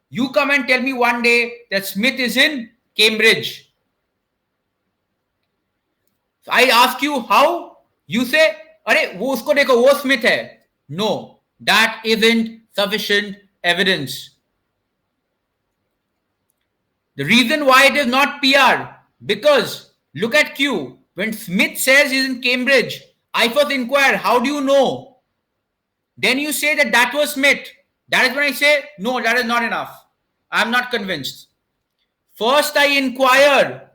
you come and tell me one day that Smith is in Cambridge. So I ask you how? You say, अरे वो उसको देखो वो Smith है. No, that isn't sufficient evidence. The reason why it is not PR, because look at Q. When Smith says he's in Cambridge, I first inquire, how do you know? Then you say that that was Smith. That is when I say, no, that is not enough. I am not convinced. First I inquire.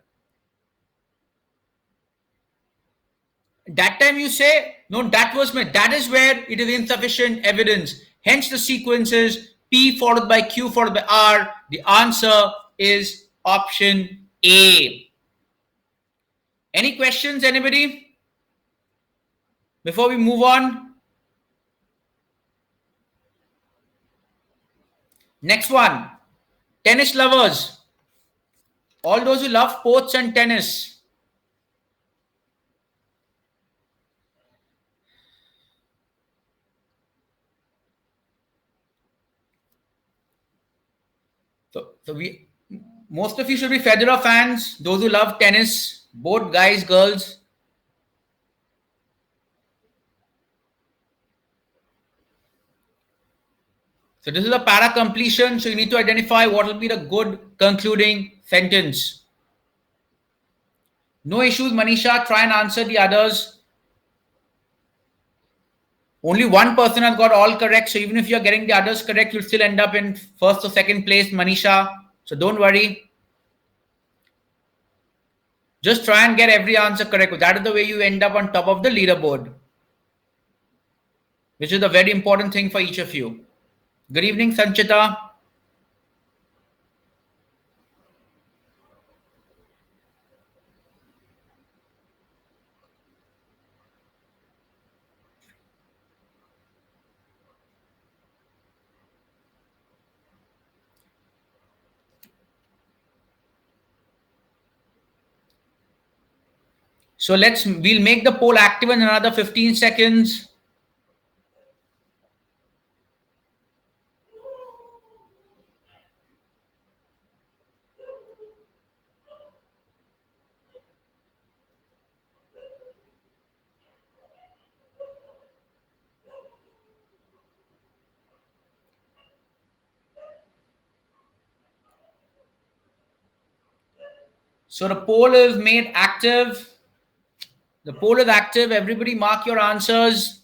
That time you say, no, that was Smith. That is where it is insufficient evidence. Hence the sequence is P followed by Q followed by R. The answer is option A. Any questions, anybody? Before we move on. Next one. Tennis lovers. All those who love sports and tennis. So most of you should be Federer fans, those who love tennis, both guys, girls. So this is a para completion. So you need to identify what will be the good concluding sentence. No issues, Manisha. Try and answer the others. Only one person has got all correct. So even if you're getting the others correct, you'll still end up in first or second place, Manisha. So don't worry. Just try and get every answer correct. That is the way you end up on top of the leaderboard, which is a very important thing for each of you. Good evening, Sanchita. So we'll make the poll active in another 15 seconds. So the poll is made active. The poll is active. Everybody mark your answers.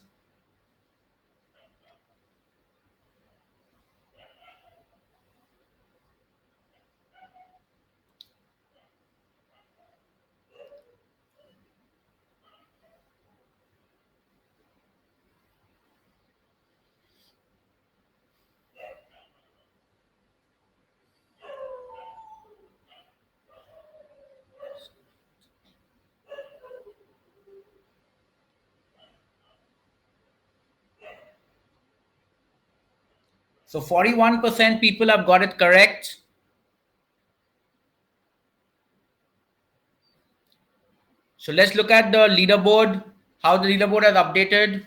So 41% people have got it correct. So let's look at the leaderboard, how the leaderboard has updated.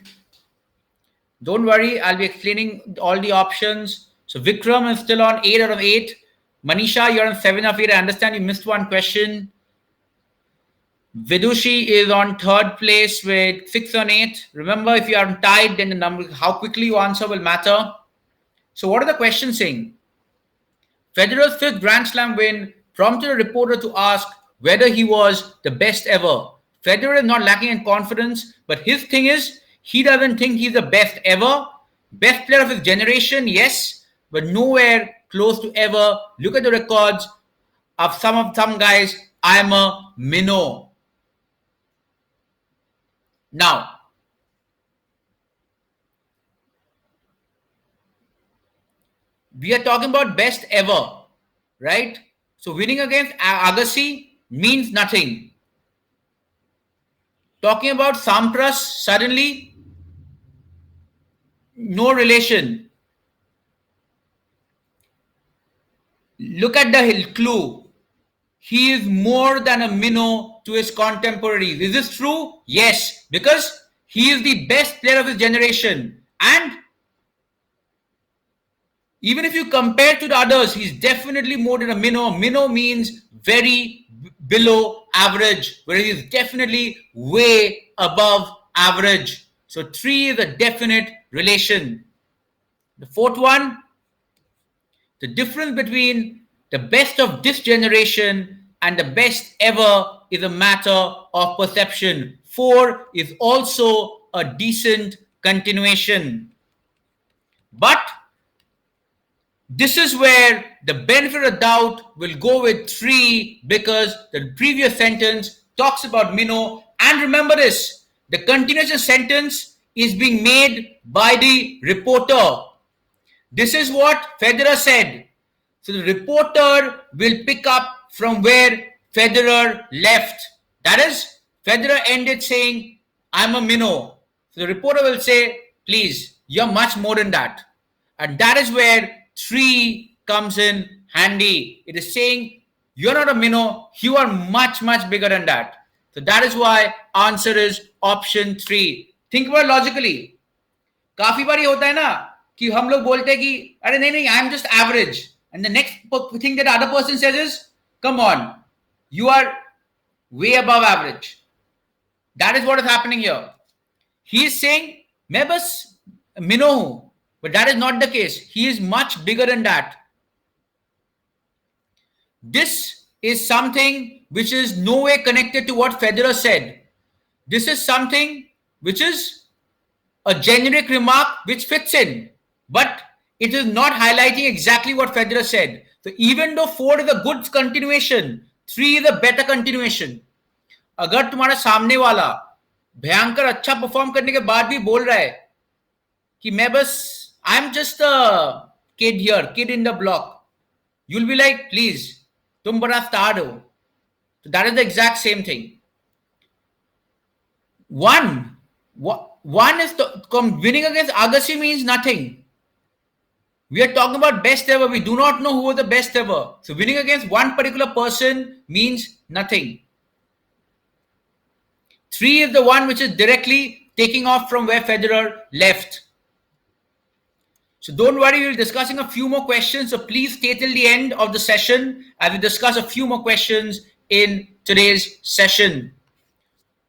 Don't worry, I'll be explaining all the options. So Vikram is still on 8 out of 8. Manisha, you're on 7 of 8. I understand you missed one question. Vidushi is on third place with 6 on 8. Remember, if you are tied, then the number, how quickly you answer will matter. So what are the questions saying? Federer's fifth Grand Slam win prompted a reporter to ask whether he was the best ever. Federer is not lacking in confidence, but his thing is he doesn't think he's the best ever. Best player of his generation, yes, but nowhere close to ever. Look at the records of some guys. I'm a minnow. Now, we are talking about best ever, right? So winning against Agassi means nothing. Talking about Sampras, suddenly no relation. Look at the clue. He is more than a minnow to his contemporaries. Is this true? Yes, because he is the best player of his generation. And even if you compare to the others, he's definitely more than a minnow. Minnow means very below average, whereas he's definitely way above average. So 3 is a definite relation. The fourth one, the difference between the best of this generation and the best ever is a matter of perception. 4 is also a decent continuation. But this is where the benefit of doubt will go with 3 because the previous sentence talks about minnow. And remember this, the continuation sentence is being made by the reporter. This is what Federer said. So the reporter will pick up from where Federer left. That is, Federer ended saying, I'm a minnow. So the reporter will say, please, you're much more than that. And that is where 3 comes in handy. It is saying, you're not a minnow, you are much, much bigger than that. So that is why answer is option 3. Think about it logically. काफी बारी होता है ना कि हम लोग बोलते हैं कि अरे नहीं I am just average and the next thing that other person says is come on you are way above average that is what is happening here he is saying मैं बस मिनो हूं but that is not the case he is much bigger than that this is something which is no way connected to what Federer said. This is something which is a generic remark which fits in, but it is not highlighting exactly what Federer said. So even though 4 is a good continuation, 3 is a better continuation. अगर तुम्हारा सामने वाला भयंकर अच्छा perform करने के बाद भी बोल रहा है कि मैं बस आई am just a kid here, kid in the block, you will be like please तुम बड़ा स्टार हो. So that is the exact same thing. One is winning against Agassi means nothing. We are talking about best ever. We do not know who was the best ever. So winning against one particular person means nothing. 3 is the one which is directly taking off from where Federer left. So don't worry, we'll be discussing a few more questions. So please stay till the end of the session as we discuss a few more questions in today's session.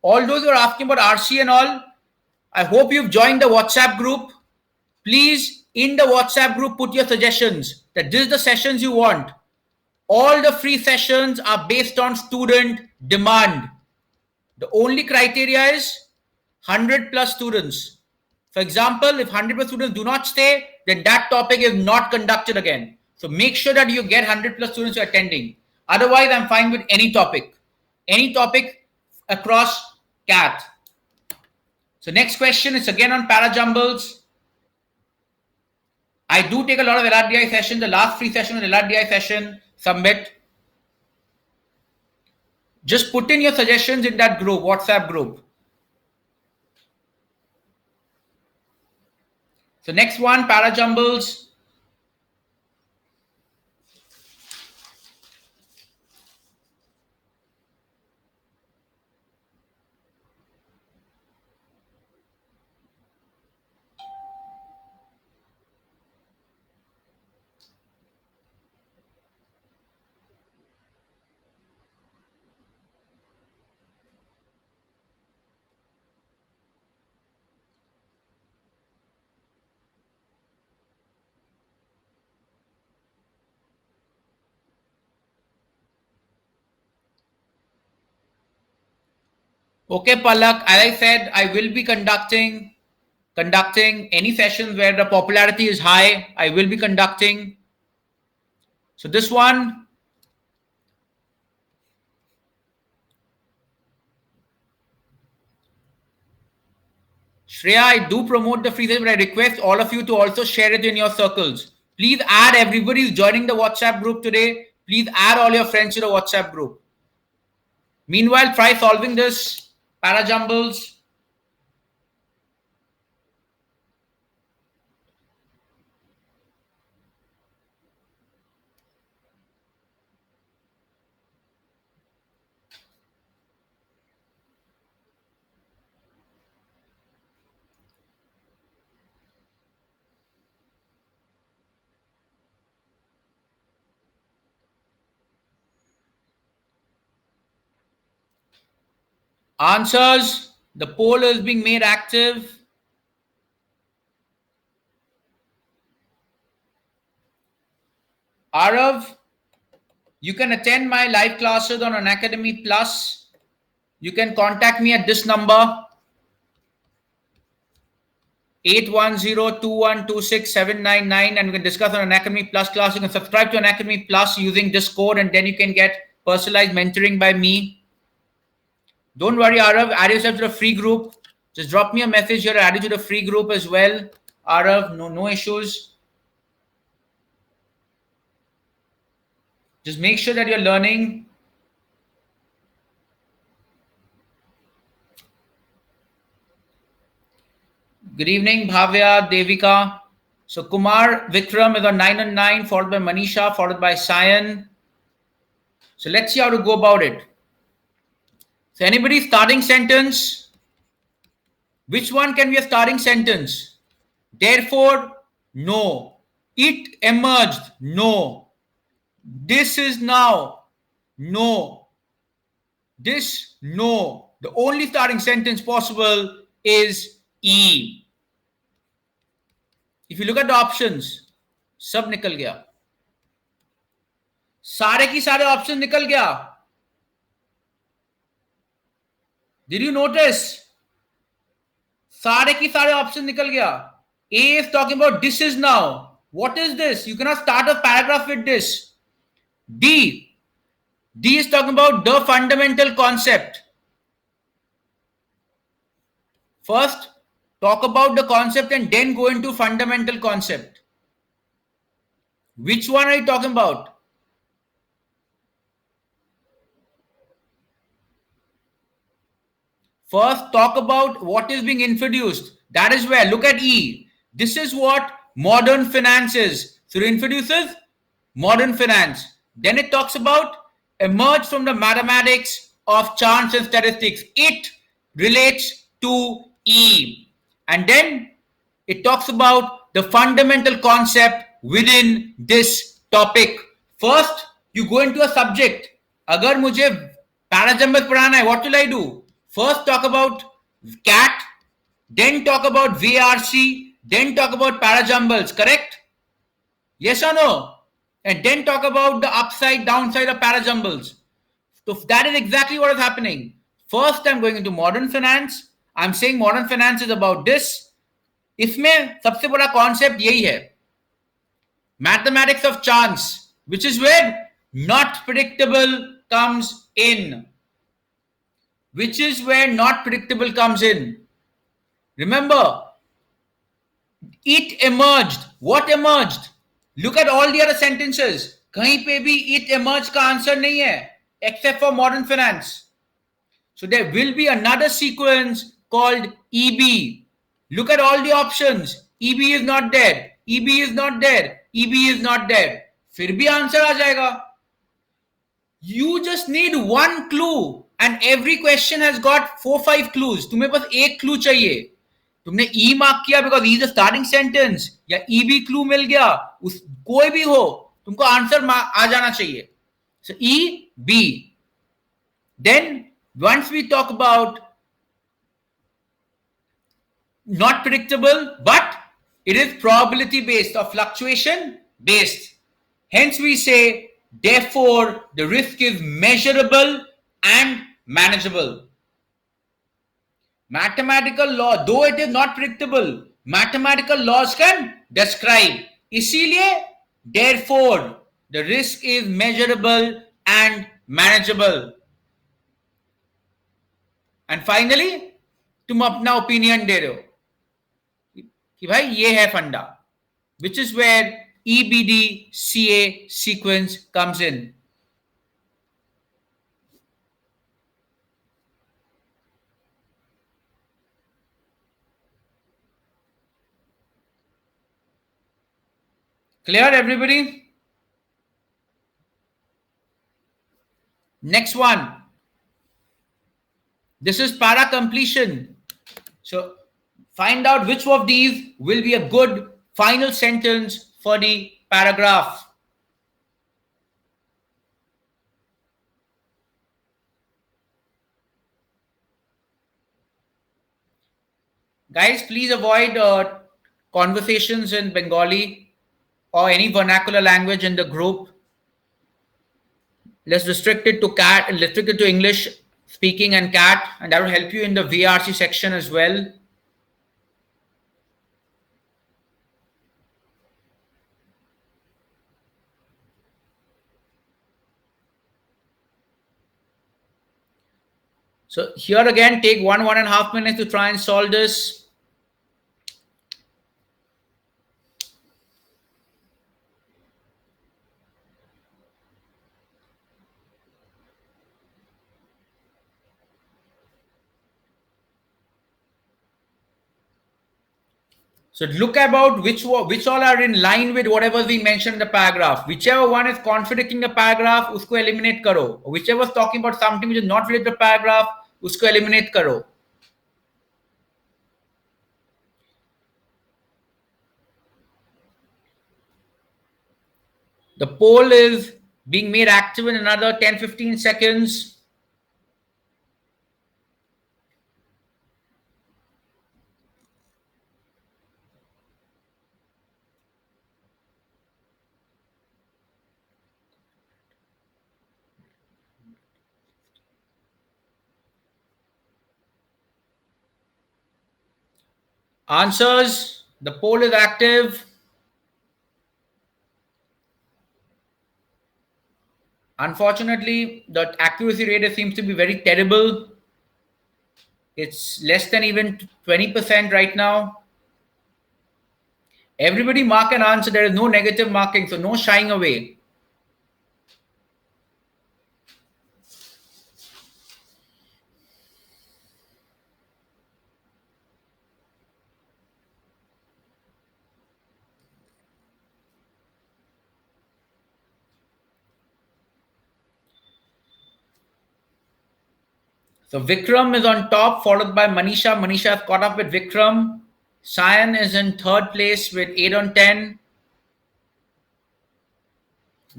All those who are asking about RC and all, I hope you've joined the WhatsApp group. Please, in the WhatsApp group, put your suggestions that this is the sessions you want. All the free sessions are based on student demand. The only criteria is 100 plus students. For example, if 100 plus students do not stay, then that topic is not conducted again. So make sure that you get 100 plus students attending. Otherwise, I'm fine with any topic across CAT. So next question is again on parajumbles. I do take a lot of LRDI sessions. The last free session was LRDI session. Submit. Just put in your suggestions in that group, WhatsApp group. So next one, parajumbles. Okay, Palak, as I said, I will be conducting any sessions where the popularity is high. I will be conducting. So this one, Shreya, I do promote the free session, but I request all of you to also share it in your circles. Please add everybody who's joining the WhatsApp group today. Please add all your friends to the WhatsApp group. Meanwhile, try solving this parajumbles. Answers. The poll is being made active. Arav, you can attend my live classes on Unacademy Plus. You can contact me at this number, 810-2126799, and we can discuss on Unacademy Plus class. You can subscribe to Unacademy Plus using this code, and then you can get personalized mentoring by me. Don't worry, Arav, add yourself to the free group. Just drop me a message here, add you to the free group as well. Arav, no issues. Just make sure that you're learning. Good evening, Bhavya, Devika. So Kumar Vikram is on 9 and 9, followed by Manisha, followed by Sayan. So let's see how to go about it. So anybody starting sentence? Which one can be a starting sentence? Therefore, no. It emerged, no. This is now, no. This, no. The only starting sentence possible is E. If you look at the options, सब निकल गया. सारे की सारे option निकल गया. Did you notice? सारे की सारे ऑप्शन निकल गया. A is talking about this is now. What is this? You cannot start a paragraph with this. D is talking about the fundamental concept. First, talk about the concept and then go into fundamental concept. Which one are you talking about? First, talk about what is being introduced. That is where, look at E. This is what modern finance is. So it introduces modern finance. Then it talks about emerge from the mathematics of chance and statistics. It relates to E. And then it talks about the fundamental concept within this topic. First, you go into a subject. Agar mujhe parajumbles padhana hai, what will I do? First talk about CAT, then talk about VRC, then talk about parajumbles, correct? Yes or no? and then talk about the upside, downside of parajumbles. So that is exactly what is happening. First, I'm going into modern finance. I'm saying modern finance is about this. इसमें सबसे बड़ा concept यही है, mathematics of chance, which is where not predictable comes in. Which is where not predictable comes in. Remember, it emerged. What emerged? Look at all the other sentences. कहीं पे भी it emerged का answer नहीं है, except for modern finance. So there will be another sequence called EB. Look at all the options. EB is not there. EB is not there. EB is not there. फिर भी answer आ जाएगा. You just need one clue and every question has got 4-5 clues. तुम्हें बस एक clue चाहिए. तुमने E mark किया because E is the starting sentence, या EB clue मिल गया, उस कोई भी हो, तुमको आंसर आ जाना चाहिए. So E, B. Then once we talk about not predictable, but it is probability based or fluctuation based. Hence we say, therefore, the risk is measurable and manageable. Mathematical law, though it is not predictable, mathematical laws can describe. इसीलिए, therefore, the risk is measurable and manageable. And finally, तुम अपना opinion दे रहे हो कि भाई ये है फंडा, which is where EBD CA sequence comes in. Clear, everybody? Next one. This is para completion. So find out which of these will be a good final sentence for the paragraph. Guys, please avoid conversations in Bengali or any vernacular language in the group. Let's restrict it to English speaking and CAT, and that will help you in the VRC section as well. So here again, take 1.5 minutes to try and solve this. So look about which all are in line with whatever we mentioned in the paragraph. Whichever one is contradicting the paragraph, usko eliminate karo. Or whichever is talking about something which is not related to the paragraph, usko eliminate karo. The poll is being made active in another 10-15 seconds. Answers, the poll is active. Unfortunately, the accuracy rate seems to be very terrible. It's less than even 20% right now. Everybody mark an answer. There is no negative marking, so no shying away. So Vikram is on top, followed by Manisha. Manisha has caught up with Vikram. Sayan is in third place with 8 on 10.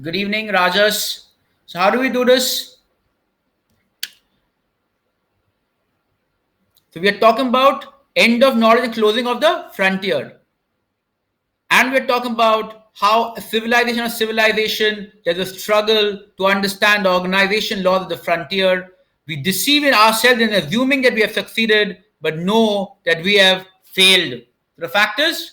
Good evening, Rajas. So how do we do this? So we are talking about end of knowledge and closing of the frontier. And we're talking about how civilization, there's a struggle to understand the organization laws of the frontier. We deceive in ourselves in assuming that we have succeeded, but know that we have failed. The fact is,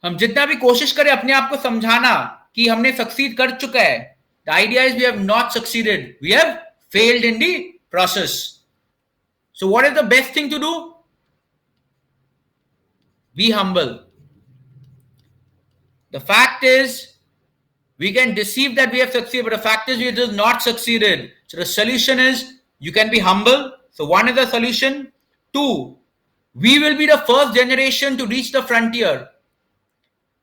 हम जितना भी कोशिश करें अपने आप को समझाना कि हमने सक्सीड कर चुका है, the idea is we have not succeeded. We have failed in the process. So what is the best thing to do? Be humble. The fact is, we can deceive that we have succeeded, but the fact is we have just not succeeded. So the solution is you can be humble. So one is the solution. Two, we will be the first generation to reach the frontier.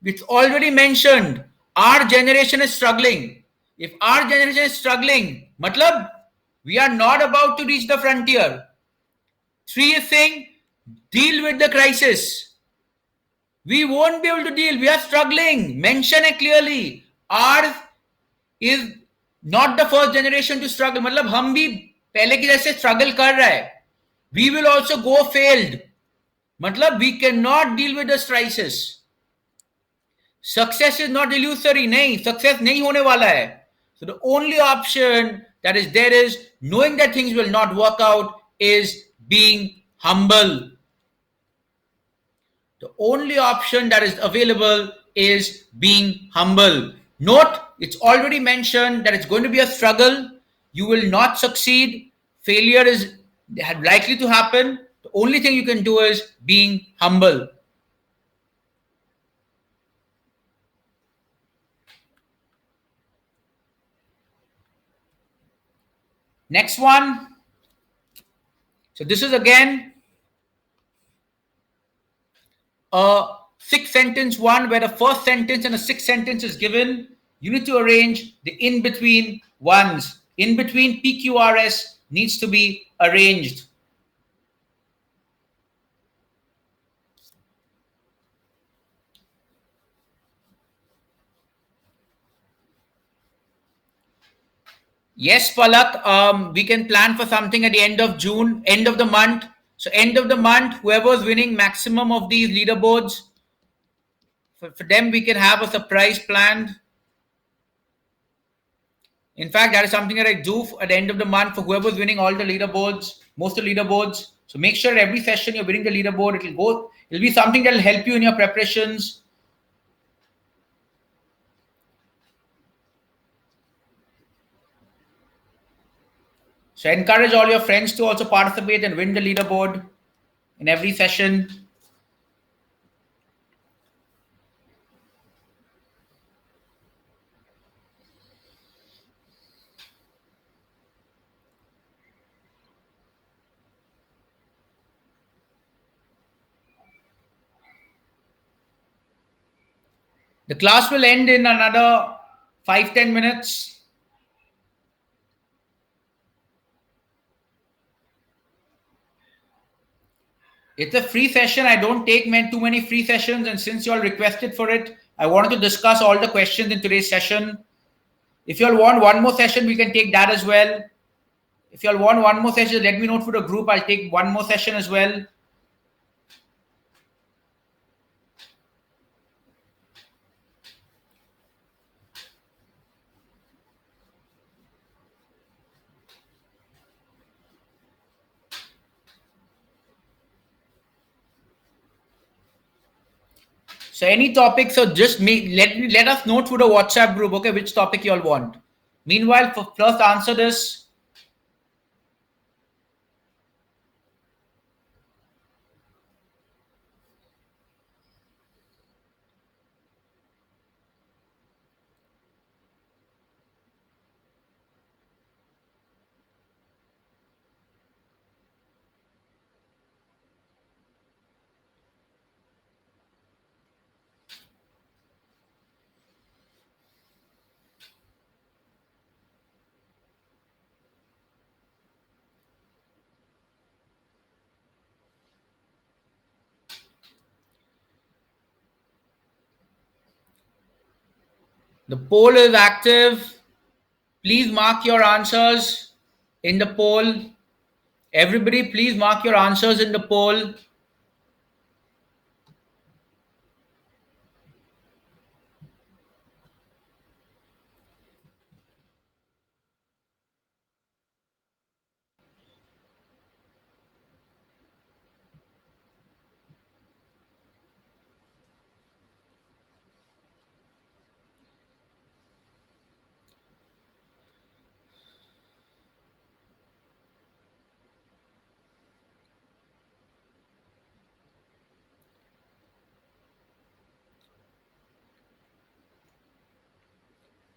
It's already mentioned. Our generation is struggling. If our generation is struggling, matlab, we are not about to reach the frontier. Three is saying, deal with the crisis. We won't be able to deal. We are struggling. Mention it clearly. Ours is not the first generation to struggle. मतलब हम भी पहले की जैसे struggle कर रहा है. We will also go failed. मतलब we cannot deal with this crisis. Success is not illusory. नहीं, success नहीं होने वाला है. So the only option that is there is knowing that things will not work out is being humble. The only option that is available is being humble. Note, it's already mentioned that it's going to be a struggle. You will not succeed. Failure is likely to happen. The only thing you can do is being humble. Next one. So this is again a 6-sentence one where the first sentence and the 6th sentence is given. You need to arrange the in-between ones. In between PQRS needs to be arranged. Yes, Palak, we can plan for something at the end of June, end of the month. So end of the month, whoever's winning maximum of these leaderboards, for them we can have a surprise planned. In fact, that is something that I do at the end of the month for whoever's winning all the leaderboards, most of the leaderboards. So make sure every session you're winning the leaderboard. It'll be something that will help you in your preparations. So encourage all your friends to also participate and win the leaderboard in every session. The class will end in another 5-10 minutes. It's a free session. I don't take too many free sessions. And since you all requested for it, I wanted to discuss all the questions in today's session. If you all want one more session, we can take that as well. If you all want one more session, let me know for the group. I'll take one more session as well. So any topic, so just let us know through the WhatsApp group, okay, which topic you all want. Meanwhile, first answer this. The poll is active. Please mark your answers in the poll. Everybody, please mark your answers in the poll.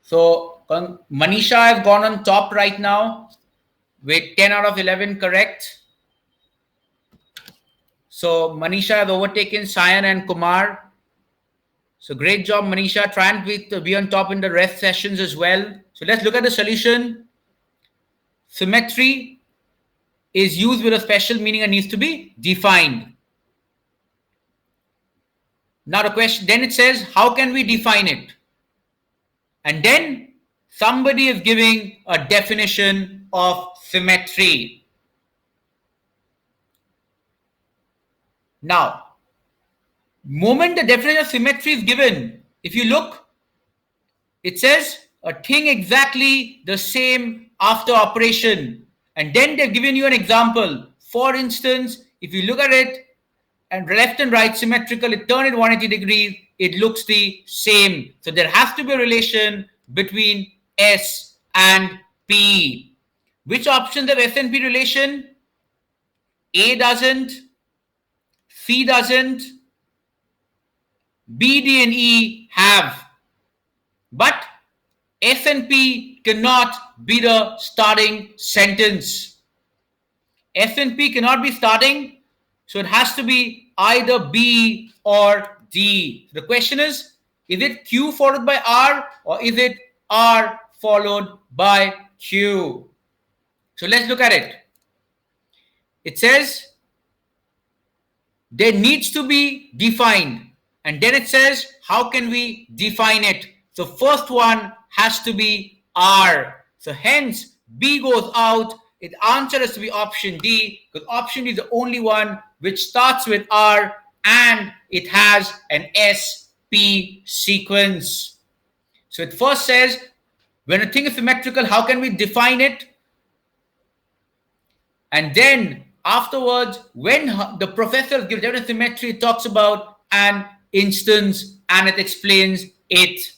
So Manisha has gone on top right now with 10 out of 11 correct. So Manisha has overtaken Sayan and Kumar. So great job, Manisha. Try and be on top in the rest sessions as well. So let's look at the solution. Symmetry is used with a special meaning and needs to be defined. Now the question, then it says, how can we define it? And then somebody is giving a definition of symmetry. Now, moment the definition of symmetry is given, if you look, it says a thing exactly the same after operation. And then they've given you an example. For instance, if you look at it and left and right symmetrical, it turn it 180 degrees, it looks the same. So there has to be a relation between S and P. Which options have S and P relation? A doesn't, C doesn't, B, D, and E have. But S and P cannot be the starting sentence. S and P cannot be starting, so it has to be either B or D. The question is it Q followed by R or is it R followed by Q? So let's look at it. It says there needs to be defined, and then it says how can we define it? So first one has to be R. So hence B goes out. Its answer has to be option D, because option D is the only one which starts with R and it has an SP sequence. So it first says when a thing is symmetrical, how can we define it? And then afterwards, when the professor gives evidence symmetry, it talks about an instance and it explains it.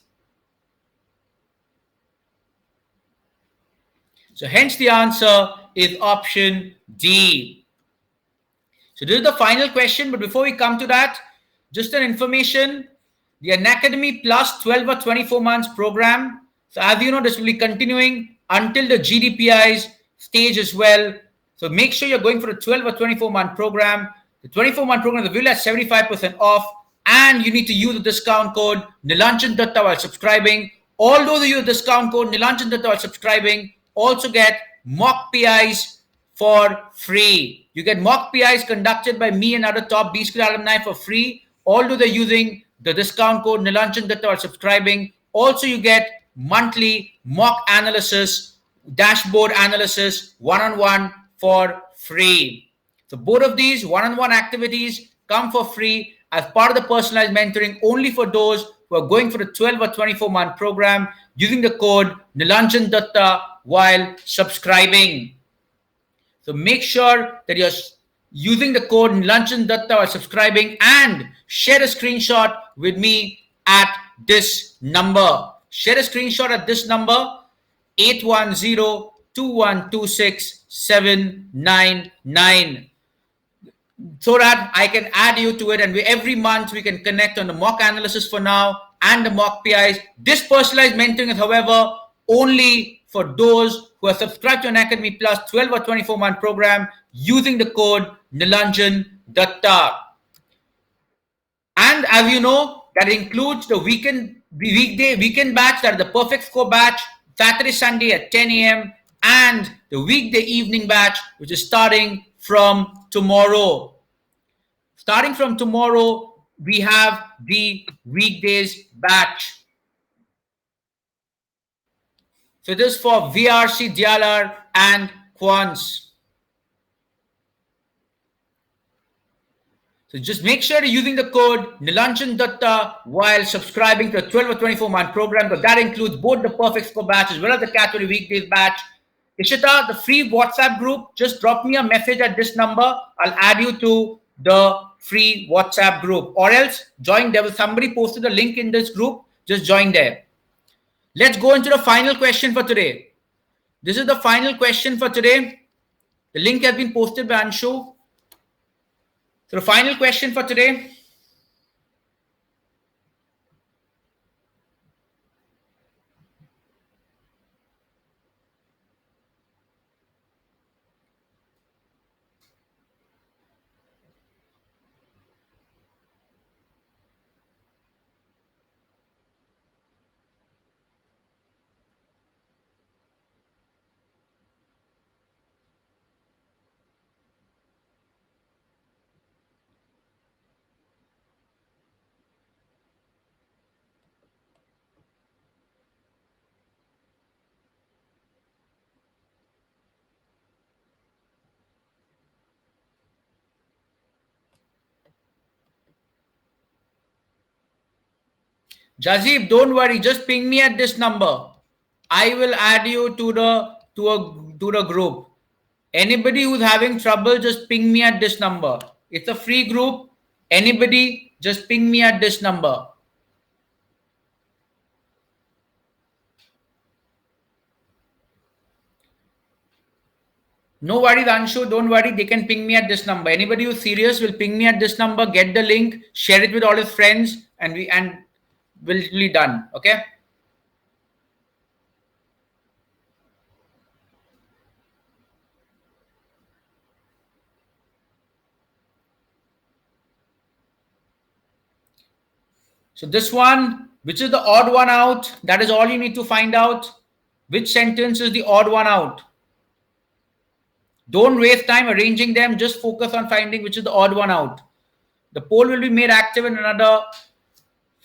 So hence the answer is option D. So this is the final question, but before we come to that, just an information, the Unacademy Plus 12 or 24 months program. So as you know, this will be continuing until the GDPI's stage as well. So make sure you're going for a 12 or 24 month program. The 24 month program is available at 75% off, and you need to use the discount code Nilanjan Datta while subscribing. All those who use the discount code Nilanjan Datta while subscribing also get mock PIs for free. You get mock PIs conducted by me and other top B School alumni for free. Although they're using the discount code Nilanjan Datta while subscribing. Also, you get monthly mock analysis, dashboard analysis, one-on-one for free. So both of these one-on-one activities come for free as part of the personalized mentoring only for those who are going for the 12 or 24 month program using the code Nilanjan Datta while subscribing. So make sure that you're using the code Nilanjan Datta while subscribing, and share a screenshot with me at this number. Share a screenshot at this number, 810-2126-799, so that I can add you to it, and every month we can connect on the mock analysis for now and the mock PIs. This personalized mentoring is, however, only for those who are subscribed to Unacademy Plus 12 or 24 month program using the code Nilanjan Datta. And as you know, that includes the weekend batch, that is the perfect score batch, Saturday, Sunday at 10 a.m. and the weekday evening batch, which is starting from tomorrow. Starting from tomorrow, we have the weekdays batch. So this is for VRC, Dialar, and Quants. So just make sure you're using the code Nilanjan Datta while subscribing to the 12 or 24 month program, because that includes both the perfect score batch as well as the Category weekdays batch. Ishita, the free WhatsApp group, just drop me a message at this number. I'll add you to the free WhatsApp group, or else join. There was somebody posted a link in this group. Just join there. Let's go into the final question for today. This is the final question for today. The link has been posted by Anshu. So the final question for today. Jazib, don't worry, just ping me at this number. I will add you to the group. Anybody who's having trouble, just ping me at this number. It's a free group. Anybody, just ping me at this number. No worries, Anshu. Don't worry. They can ping me at this number. Anybody who's serious will ping me at this number. Get the link, share it with all his friends, and we'll be done. Okay. So this one, which is the odd one out, that is all you need to find out. Which sentence is the odd one out? Don't waste time arranging them. Just focus on finding which is the odd one out. The poll will be made active in another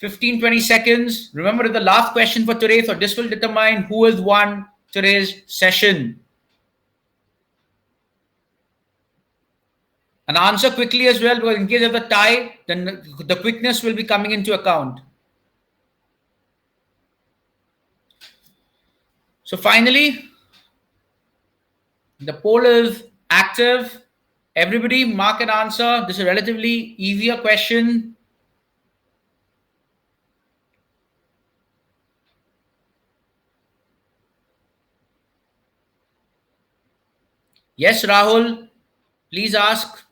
15-20 seconds. Remember, it's the last question for today, so this will determine who has won today's session. And answer quickly as well, because in case of the tie, then the quickness will be coming into account. So finally, the poll is active. Everybody mark an answer. This is a relatively easier question. Yes, Rahul, please ask.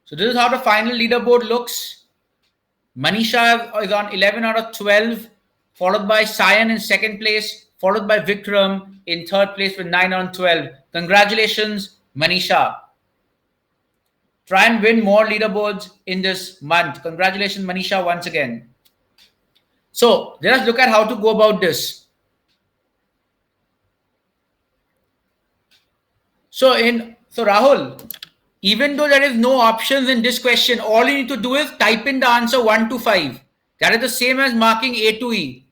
So this is how the final leaderboard looks. Manisha is on 11 out of 12, followed by Sayan in second place, followed by Vikram in third place with 9 on 12. Congratulations, Manisha. Try and win more leaderboards in this month. Congratulations, Manisha, once again. So let us look at how to go about this. So Rahul, even though there is no options in this question, all you need to do is type in the answer 1 to 5. That is the same as marking A to E.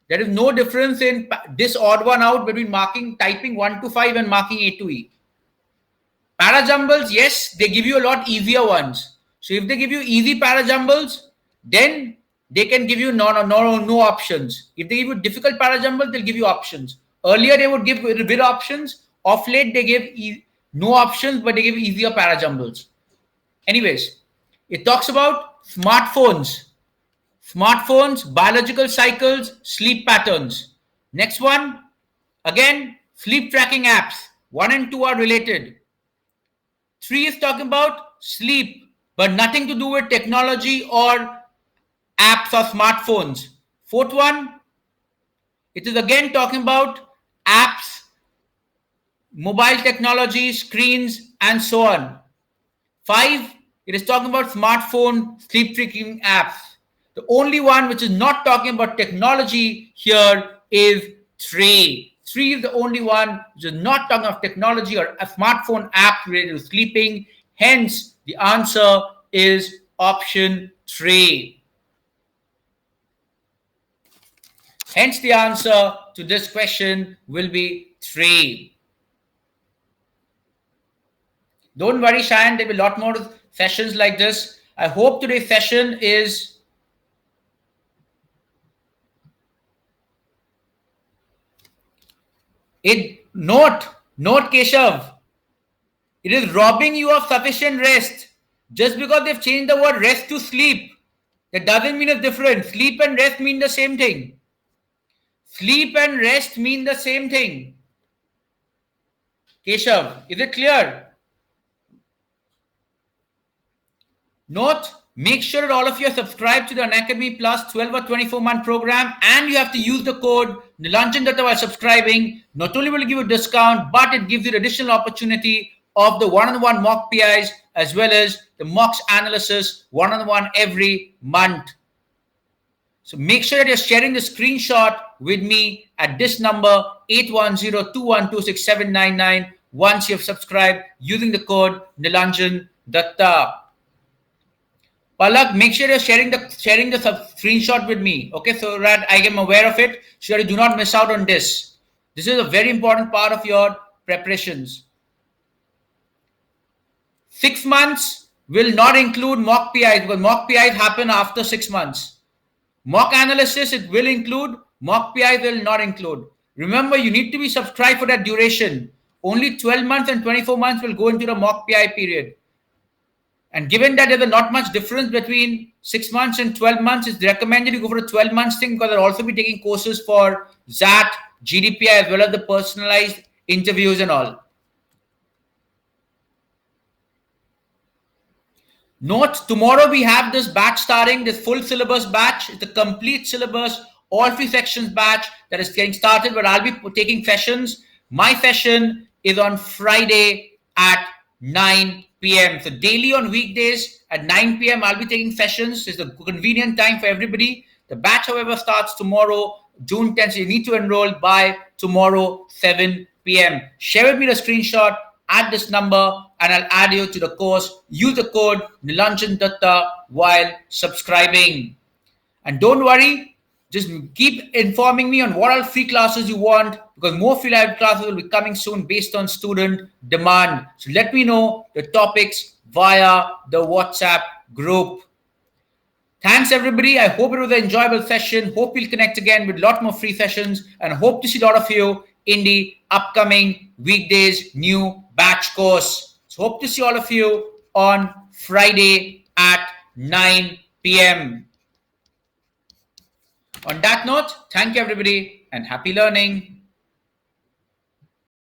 There is no difference in this odd one out between typing 1 to 5 and marking A to E. Parajumbles, yes, they give you a lot easier ones. So if they give you easy parajumbles, then they can give you no options. If they give you difficult parajumbles, they'll give you options. Earlier, they would give with options. Of late, they give no options, but they give easier parajumbles. Anyways, it talks about smartphones. Smartphones, biological cycles, sleep patterns. Next one, again, sleep tracking apps. 1 and 2 are related. 3 is talking about sleep, but nothing to do with technology or apps or smartphones. 4th one, it is again talking about apps, mobile technology, screens, and so on. 5, it is talking about smartphone sleep tracking apps. The only one which is not talking about technology here is 3. 3 is the only one which is not talking about technology or a smartphone app related to sleeping. Hence, the answer is option 3. Hence, the answer to this question will be 3. Don't worry, Shayan, there will be a lot more sessions like this. I hope today's session is Note Keshav. It is robbing you of sufficient rest. Just because they've changed the word rest to sleep, that doesn't mean it's different. Sleep and rest mean the same thing. Sleep and rest mean the same thing. Keshav, is it clear? Note, make sure that all of you are subscribed to the Unacademy Plus 12 or 24-month program, and you have to use the code Nilanjan Datta while subscribing. Not only will it give you a discount, but it gives you the additional opportunity of the one-on-one mock PIs as well as the mocks analysis one-on-one every month. So make sure that you're sharing the screenshot with me at this number 810-212-6799 once you've subscribed using the code Nilanjan Datta. Palak, make sure you're sharing the screenshot with me, okay, so that I am aware of it, so that you do not miss out on this. This is a very important part of your preparations. 6 months will not include mock PIs because mock PIs happen after 6 months. Mock analysis, it will include. Mock PI will not include. Remember, you need to be subscribed for that duration. Only 12 months and 24 months will go into the mock PI period. And given that there's not much difference between 6 months and 12 months, it's recommended you go for a 12 months thing because they'll also be taking courses for XAT, GDPI, as well as the personalized interviews and all. Note, tomorrow we have this batch starting, this full syllabus batch. It's a complete syllabus, all 3 sections batch that is getting started, but I'll be taking sessions. My session is on Friday at 9 p.m. So daily on weekdays at 9 p.m. I'll be taking sessions. It's a convenient time for everybody. The batch, however, starts tomorrow, June 10th. So you need to enroll by tomorrow, 7 p.m. Share with me the screenshot at this number and I'll add you to the course. Use the code Nilanjan Datta while subscribing. And don't worry, just keep informing me on what all free classes you want because more free live classes will be coming soon based on student demand. So let me know the topics via the WhatsApp group. Thanks, everybody. I hope it was an enjoyable session. Hope we'll connect again with a lot more free sessions and hope to see a lot of you in the upcoming weekdays new batch course. So hope to see all of you on Friday at 9 p.m. On that note, thank you, everybody, and happy learning.